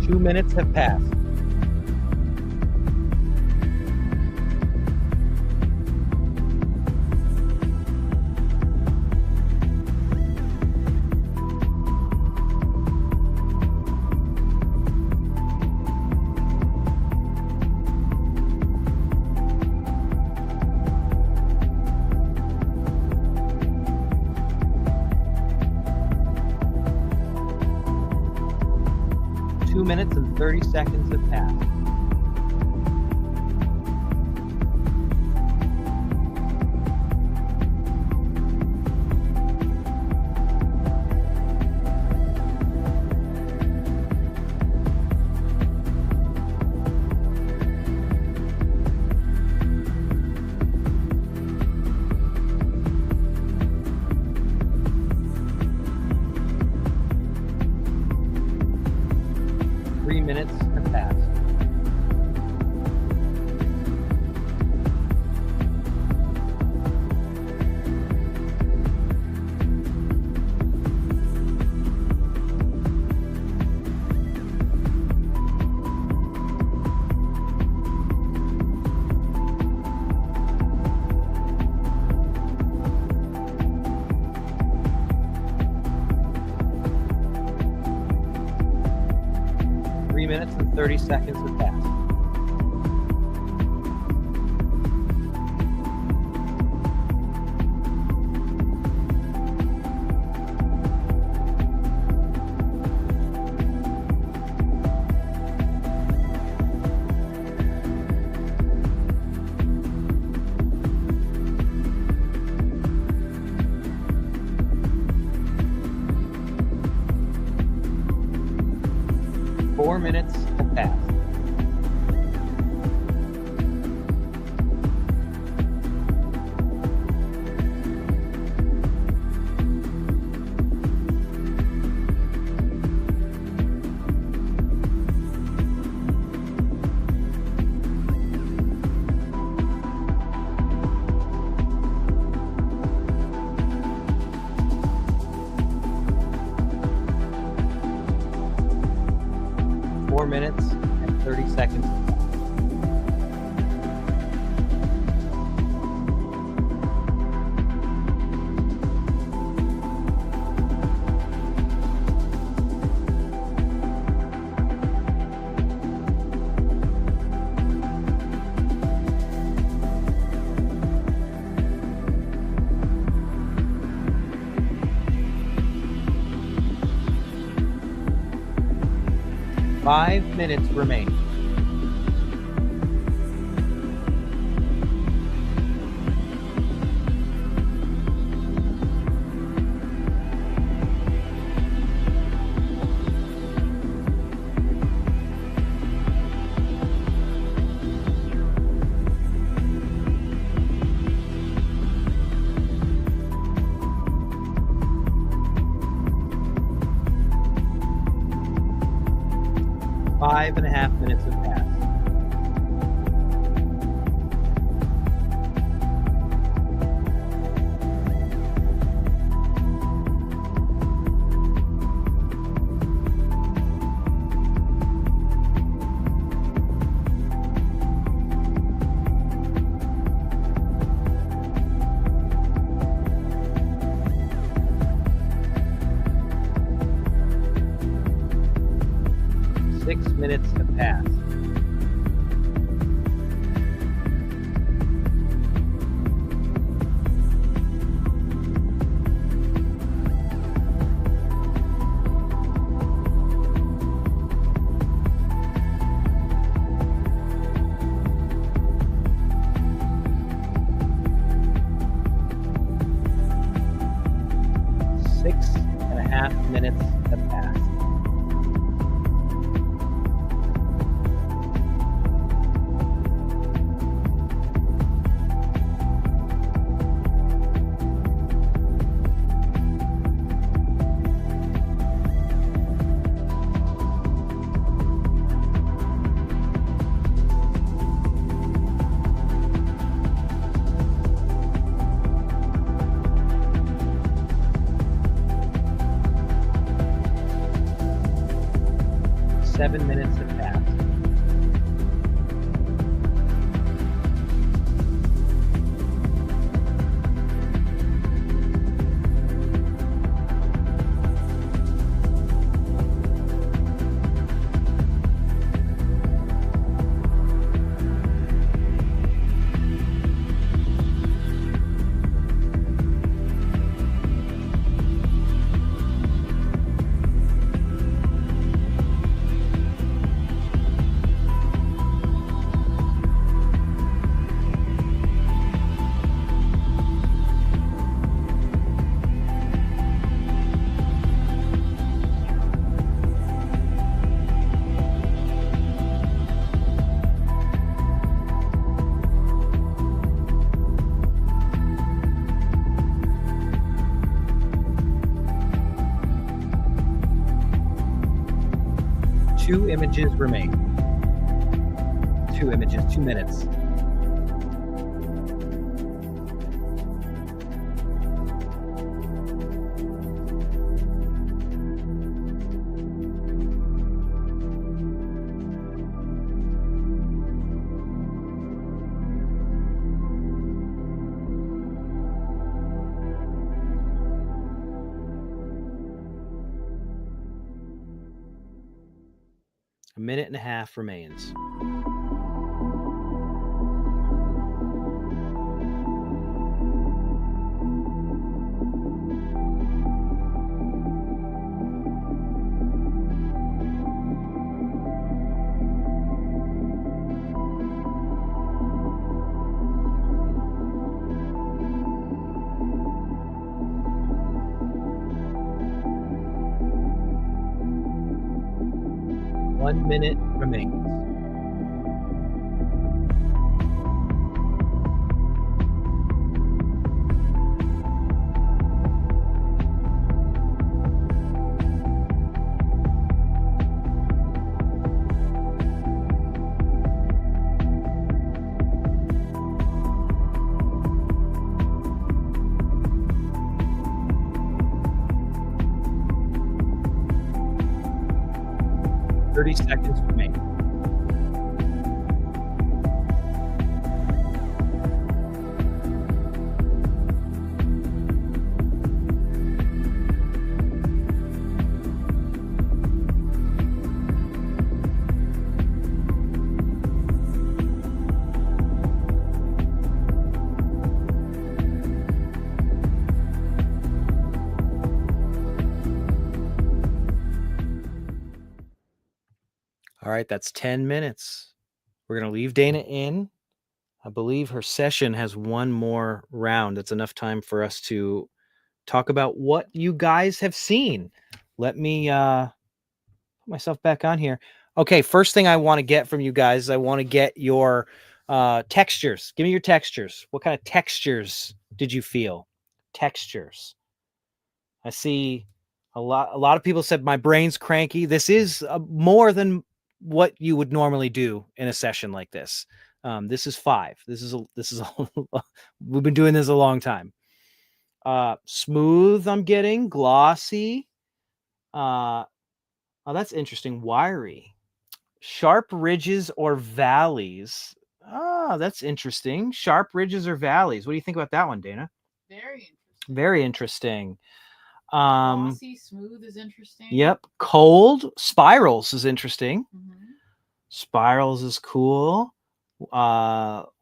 2 minutes have passed. Minutes and 30 seconds have passed. Minutes have passed. Minutes and 30 seconds have passed. Four minutes have passed. Minutes and 30 seconds. 5 minutes remain. Five and a half minutes have passed. Minutes have passed. Six and a half minutes have passed. 7 minutes have passed. Two images remain. 2 images, 2 minutes. A minute and a half remains. One minute remains. Thirty seconds remain. All right, that's 10 minutes. We're going to leave Dana in. I believe her session has one more round. It's enough time for us to talk about what you guys have seen. Let me put myself back on here. Okay, first thing I want to get from you guys, I want to get your textures. Give me your textures. What kind of textures did you feel? Textures. I see a lot of people said my brain's cranky. This is more than what you would normally do in a session like this. This is 5. This is we've been doing this a long time. Smooth, I'm getting glossy. Oh, that's interesting. Wiry, sharp ridges or valleys. Ah, that's interesting. Sharp ridges or valleys. What do you think about that one, Dana? Very interesting. Very interesting. Glossy, smooth is interesting. Yep. Cold spirals is interesting. Mm-hmm. Spirals is cool.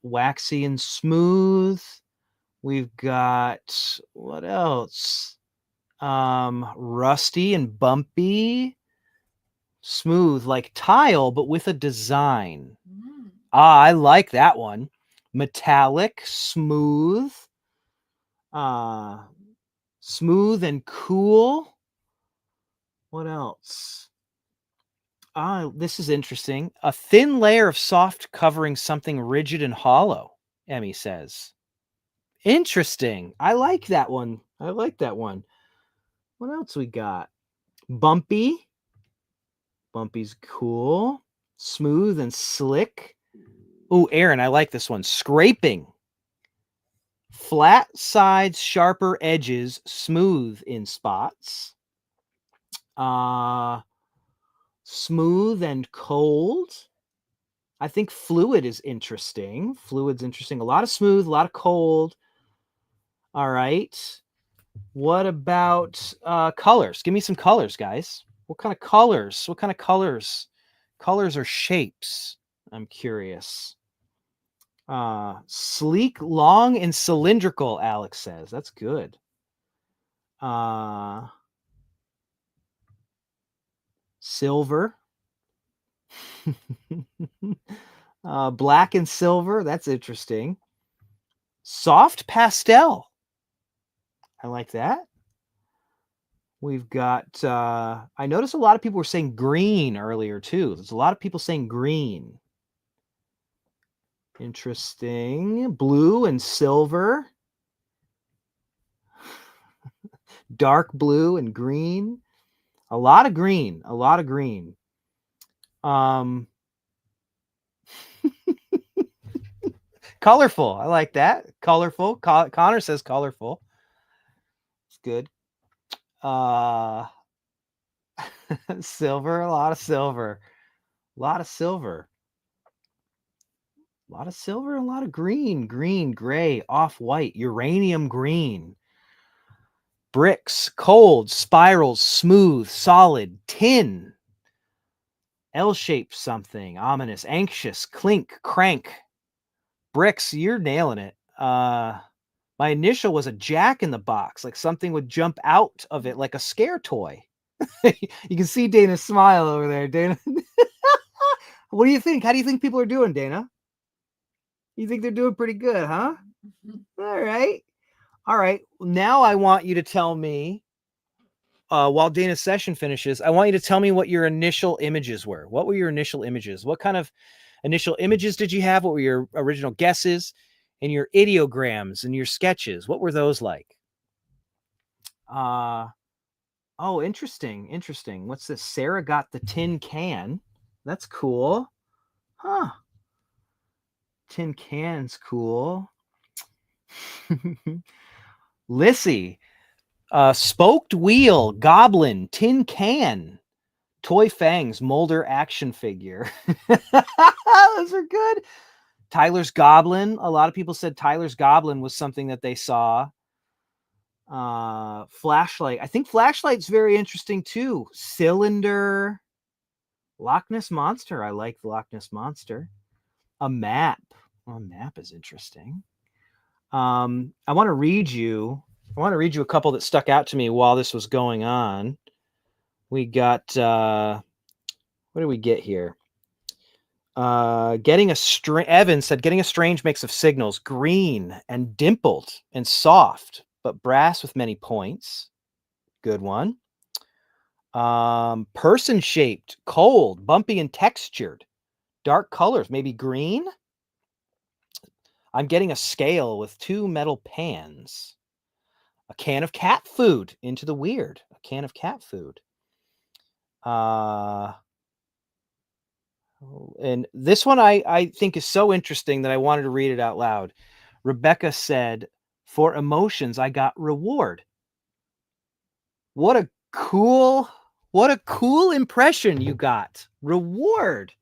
Waxy and smooth. We've got what else? Rusty and bumpy. Smooth like tile, but with a design. Mm. I like that one. Metallic, smooth. Smooth and cool. What else? This is interesting. A thin layer of soft covering something rigid and hollow, Emmy says. Interesting. I like that one. I like that one. What else we got? Bumpy. Bumpy's cool. Smooth and slick. Oh, Aaron, I like this one. Scraping. Flat sides, sharper edges, smooth in spots. Smooth and cold. I think fluid is interesting. Fluid's interesting. A lot of smooth, a lot of cold. All right. What about colors? Give me some colors, guys. What kind of colors? What kind of colors? Colors or shapes? I'm curious. Sleek, long, and cylindrical, Alex says. That's good. Silver. Black and silver. That's interesting. Soft pastel. I like that. We've got, I noticed a lot of people were saying green earlier too. There's a lot of people saying green. Interesting. Blue and silver. Dark blue and green. A lot of green. A lot of green. Colorful. I like that. Colorful. Connor says colorful. It's good. Silver. A lot of silver. A lot of silver. A lot of silver, a lot of green, gray, off-white, uranium green. Bricks, cold, spirals, smooth, solid, tin. L-shaped something, ominous, anxious, clink, crank. Bricks, you're nailing it. My initial was a Jack in the Box, like something would jump out of it like a scare toy. You can see Dana's smile over there, Dana. What do you think? How do you think people are doing, Dana? You think they're doing pretty good, huh? All right. All right. Now I want you to tell me, while Dana's session finishes, I want you to tell me what your initial images were. What were your initial images? What kind of initial images did you have? What were your original guesses and your ideograms and your sketches? What were those like? Oh, interesting. Interesting. What's this? Sarah got the tin can. That's cool. Huh. Tin can's cool. Lissy, spoked wheel, goblin, tin can, toy fangs, Molder action figure. Those are good. Tyler's Goblin. A lot of people said Tyler's Goblin was something that they saw. Flashlight. I think flashlight's very interesting too. Cylinder. Loch Ness Monster. I like the Loch Ness Monster. A map. Well, a map is interesting. I want to read you a couple that stuck out to me while this was going on. We got, what do we get here? Evan said, getting a strange mix of signals, green and dimpled and soft, but brass with many points. Good one. Person shaped, cold, bumpy and textured, dark colors, maybe green. I'm getting a scale with 2 metal pans. A can of cat food, into the weird. A can of cat food. And this one I think is so interesting that I wanted to read it out loud. Rebecca said, for emotions, I got reward. What a cool impression you got. Reward.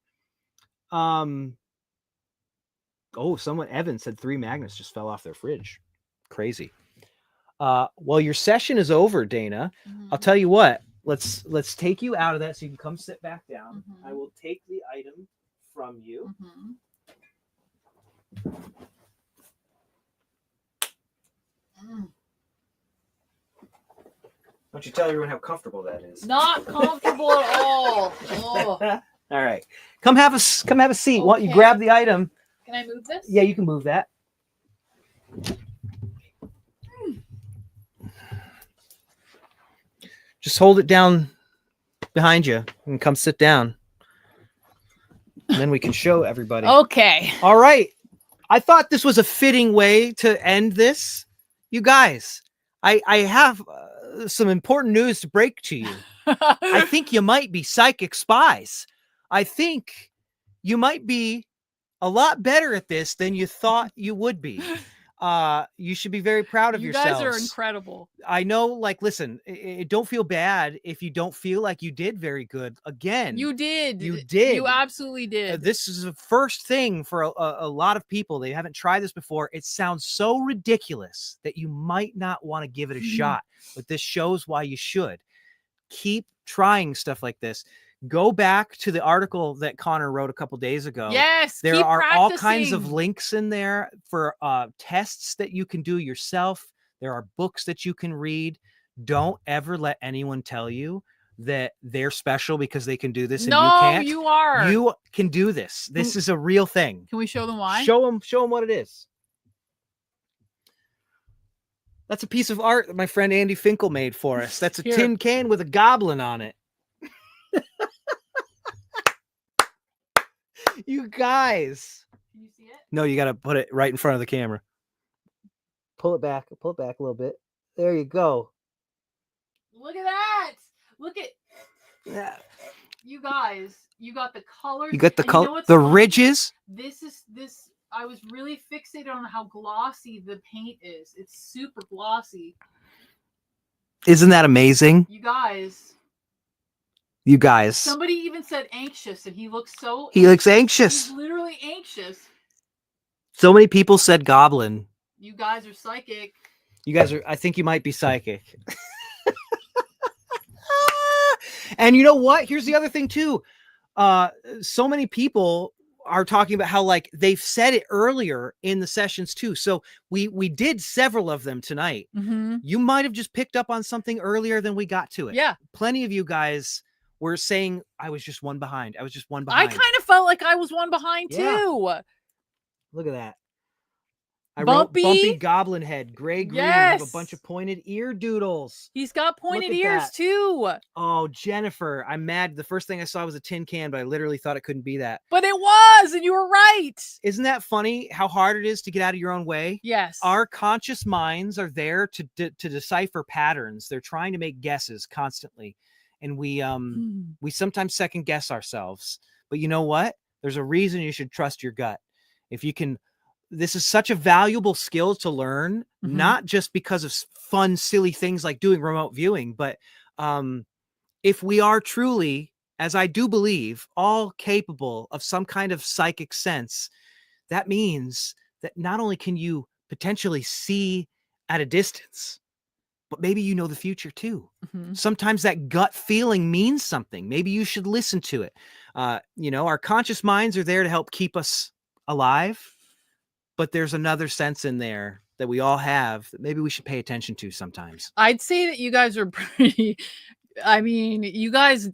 Oh, Evan said 3 magnets just fell off their fridge. Crazy. Well, your session is over, Dana. Mm-hmm. I'll tell you what. Let's take you out of that so you can come sit back down. Mm-hmm. I will take the item from you. Mm-hmm. Don't you tell everyone how comfortable that is? Not comfortable at all. Oh. All right. Come have a seat. Okay. Why don't you grab the item? Can I move this? Yeah, you can move that. Just hold it down behind you and come sit down. And then we can show everybody. Okay. All right. I thought this was a fitting way to end this. You guys, I have some important news to break to you. I think you might be psychic spies. I think you might be a lot better at this than you thought you would be. You should be very proud of yourselves. You guys are incredible. I know, like, listen, don't feel bad if you don't feel like you did very good. Again, you did. You absolutely did. This is the first thing for a lot of people. They haven't tried this before. It sounds so ridiculous that you might not want to give it a shot, but this shows why you should. Keep trying stuff like this. Go back to the article that Connor wrote a couple days ago. Yes, there are all kinds of links in there for tests that you can do yourself. There are books that you can read. Don't ever let anyone tell you that they're special because they can do this and you can't. You are. You can do this. This is a real thing. Can we show them why? Show them what it is. That's a piece of art that my friend Andy Finkel made for us. That's a tin can with a goblin on it. You guys. Can you see it? No, you got to put it right in front of the camera. Pull it back a little bit. There you go. Look at that. Look at you guys. You got the colors. You got the color, the ridges. This. I was really fixated on how glossy the paint is. It's super glossy. Isn't that amazing? You guys. Somebody even said anxious, and he looks so. He looks anxious. He's literally anxious. So many people said goblin. You guys are psychic. You guys are. I think you might be psychic. And you know what? Here's the other thing too. So many people are talking about how, like, they've said it earlier in the sessions too. So we did several of them tonight. You might have just picked up on something earlier than we got to it. Yeah. Plenty of you guys were saying, I was just one behind. I was just one behind. I kind of felt like I was one behind too. Look at that. I wrote bumpy goblin head, gray green, have a bunch of pointed ear doodles. He's got pointed ears too. Oh, Jennifer, I'm mad. The first thing I saw was a tin can, but I literally thought it couldn't be that. But it was, and you were right. Isn't that funny how hard it is to get out of your own way? Yes. Our conscious minds are there to decipher patterns. They're trying to make guesses constantly. And we sometimes second guess ourselves. But you know what? There's a reason you should trust your gut. If you can. This is such a valuable skill to learn, not just because of fun, silly things like doing remote viewing, but if we are truly, as I do believe, all capable of some kind of psychic sense, that means that not only can you potentially see at a distance, but maybe you know the future too. Sometimes that gut feeling means something. Maybe you should listen to it. Our conscious minds are there to help keep us alive. But there's another sense in there that we all have that maybe we should pay attention to sometimes. I'd say that you guys are pretty, you guys,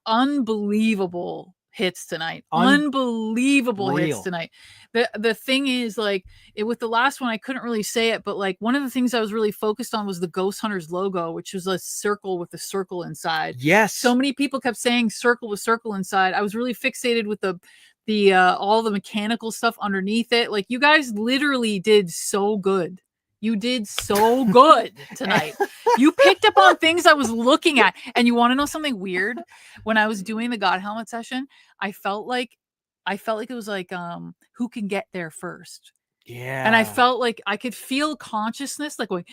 unbelievable hits tonight. Unbelievable hits tonight. The thing is, like, with the last one, I couldn't really say it, but like one of the things I was really focused on was the Ghost Hunters logo, which was a circle with a circle inside. Yes. So many people kept saying circle with circle inside. I was really fixated with the all the mechanical stuff underneath it. Like, you guys literally did so good. You did so good tonight. You picked up on things I was looking at. And you want to know something weird? When I was doing the God Helmet session, I felt like it was like, who can get there first? Yeah. And I felt like I could feel consciousness, like going,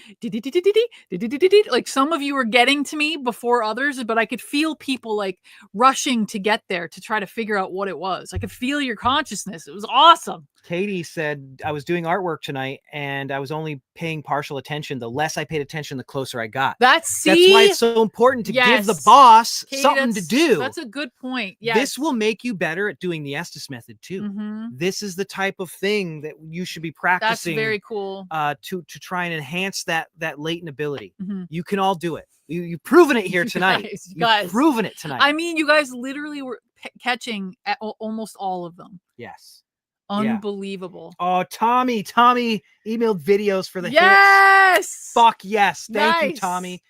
like some of you were getting to me before others, but I could feel people like rushing to get there to try to figure out what it was. I could feel your consciousness. It was awesome. Katie said, I was doing artwork tonight and I was only paying partial attention. The less I paid attention, the closer I got. That's why it's so important to give the boss something to do. That's a good point. Yeah. This will make you better at doing the Estes method too. This is the type of thing that you should be practicing. That's very cool. To try and enhance that latent ability. You can all do it. You've proven it here tonight. You've proven it tonight. I mean, you guys literally were catching at almost all of them. Yes. Unbelievable. Yeah. Oh, Tommy emailed videos for the hits. Fuck yes. Thank you, Tommy.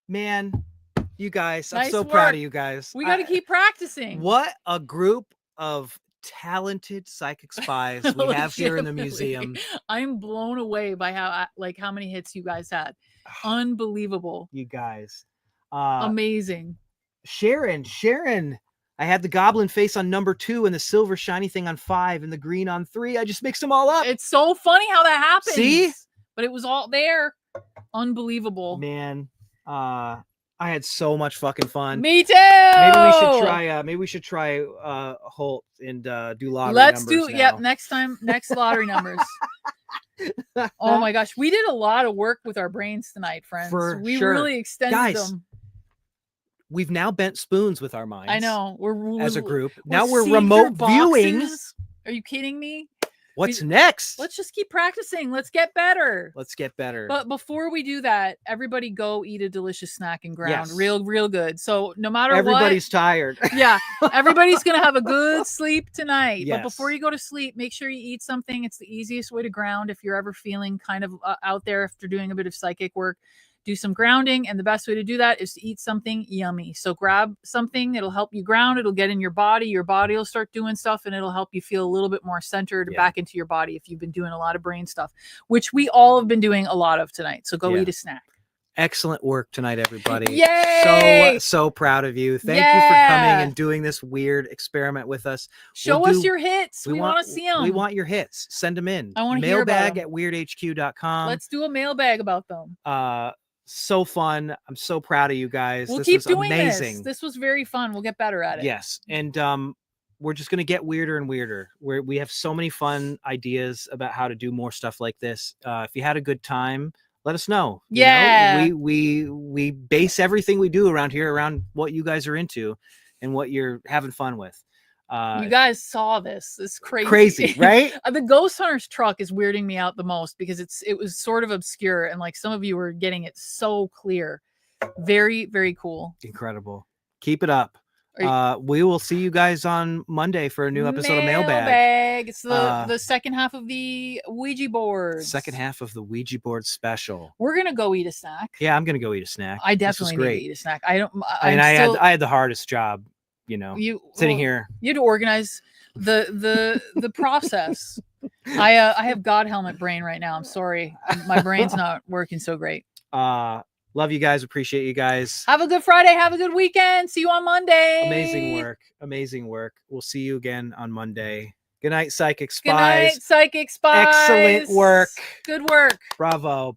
Man, you guys, I'm so proud of you guys. We got to keep practicing. What a group of talented psychic spies we have here in the museum. I'm blown away by how many hits you guys had. Unbelievable. You guys. Amazing. Sharon I had the goblin face on number 2 and the silver shiny thing on 5 and the green on 3. I just mixed them all up. It's so funny how that happens. See? But it was all there. Unbelievable. Man, I had so much fucking fun. Me too. Maybe we should try Holt and do lottery Let's numbers do now. yep, next lottery numbers. Oh my gosh, we did a lot of work with our brains tonight, friends. We really extended them. We've now bent spoons with our minds. I know. We're as a group. We're now we're remote viewing. Are you kidding me? What's next? Let's just keep practicing. Let's get better. Let's get better. But before we do that, everybody go eat a delicious snack and ground. Yes. Real good. So no matter everybody's tired. Yeah. Everybody's going to have a good sleep tonight. Yes. But before you go to sleep, make sure you eat something. It's the easiest way to ground if you're ever feeling kind of out there after doing a bit of psychic work. Do some grounding, and the best way to do that is to eat something yummy. So grab something, it'll help you ground, it'll get in your body will start doing stuff, and it'll help you feel a little bit more centered back into your body if you've been doing a lot of brain stuff, which we all have been doing a lot of tonight. So go eat a snack. Excellent work tonight, everybody. Yay! So proud of you. Thank you for coming and doing this weird experiment with us. Show us your hits. We want to see them. We want your hits. Send them in. I want to hear about them. mailbag@weirdhq.com. Let's do a mailbag about them. So fun. I'm so proud of you guys. We'll keep doing amazing. This was very fun. We'll get better at it. Yes. And we're just going to get weirder and weirder. We have so many fun ideas about how to do more stuff like this. If you had a good time, let us know. Yeah. We base everything we do around here around what you guys are into and what you're having fun with. You guys saw this. It's crazy, right? The Ghost Hunters truck is weirding me out the most because it was sort of obscure, and like some of you were getting it so clear. Very, very cool. Incredible. Keep it up. We will see you guys on Monday for a new episode of Mailbag. It's the second half of the Ouija board. Second half of the Ouija board special. We're gonna go eat a snack. Yeah, I'm gonna go eat a snack. I definitely need to eat a snack. I had the hardest job. Sitting here. You had to organize the process. I have God helmet brain right now. I'm sorry. My brain's not working so great. Love you guys. Appreciate you guys. Have a good Friday. Have a good weekend. See you on Monday. Amazing work. We'll see you again on Monday. Good night, Psychic Spies. Good night, Psychic Spies. Excellent work. Good work. Bravo.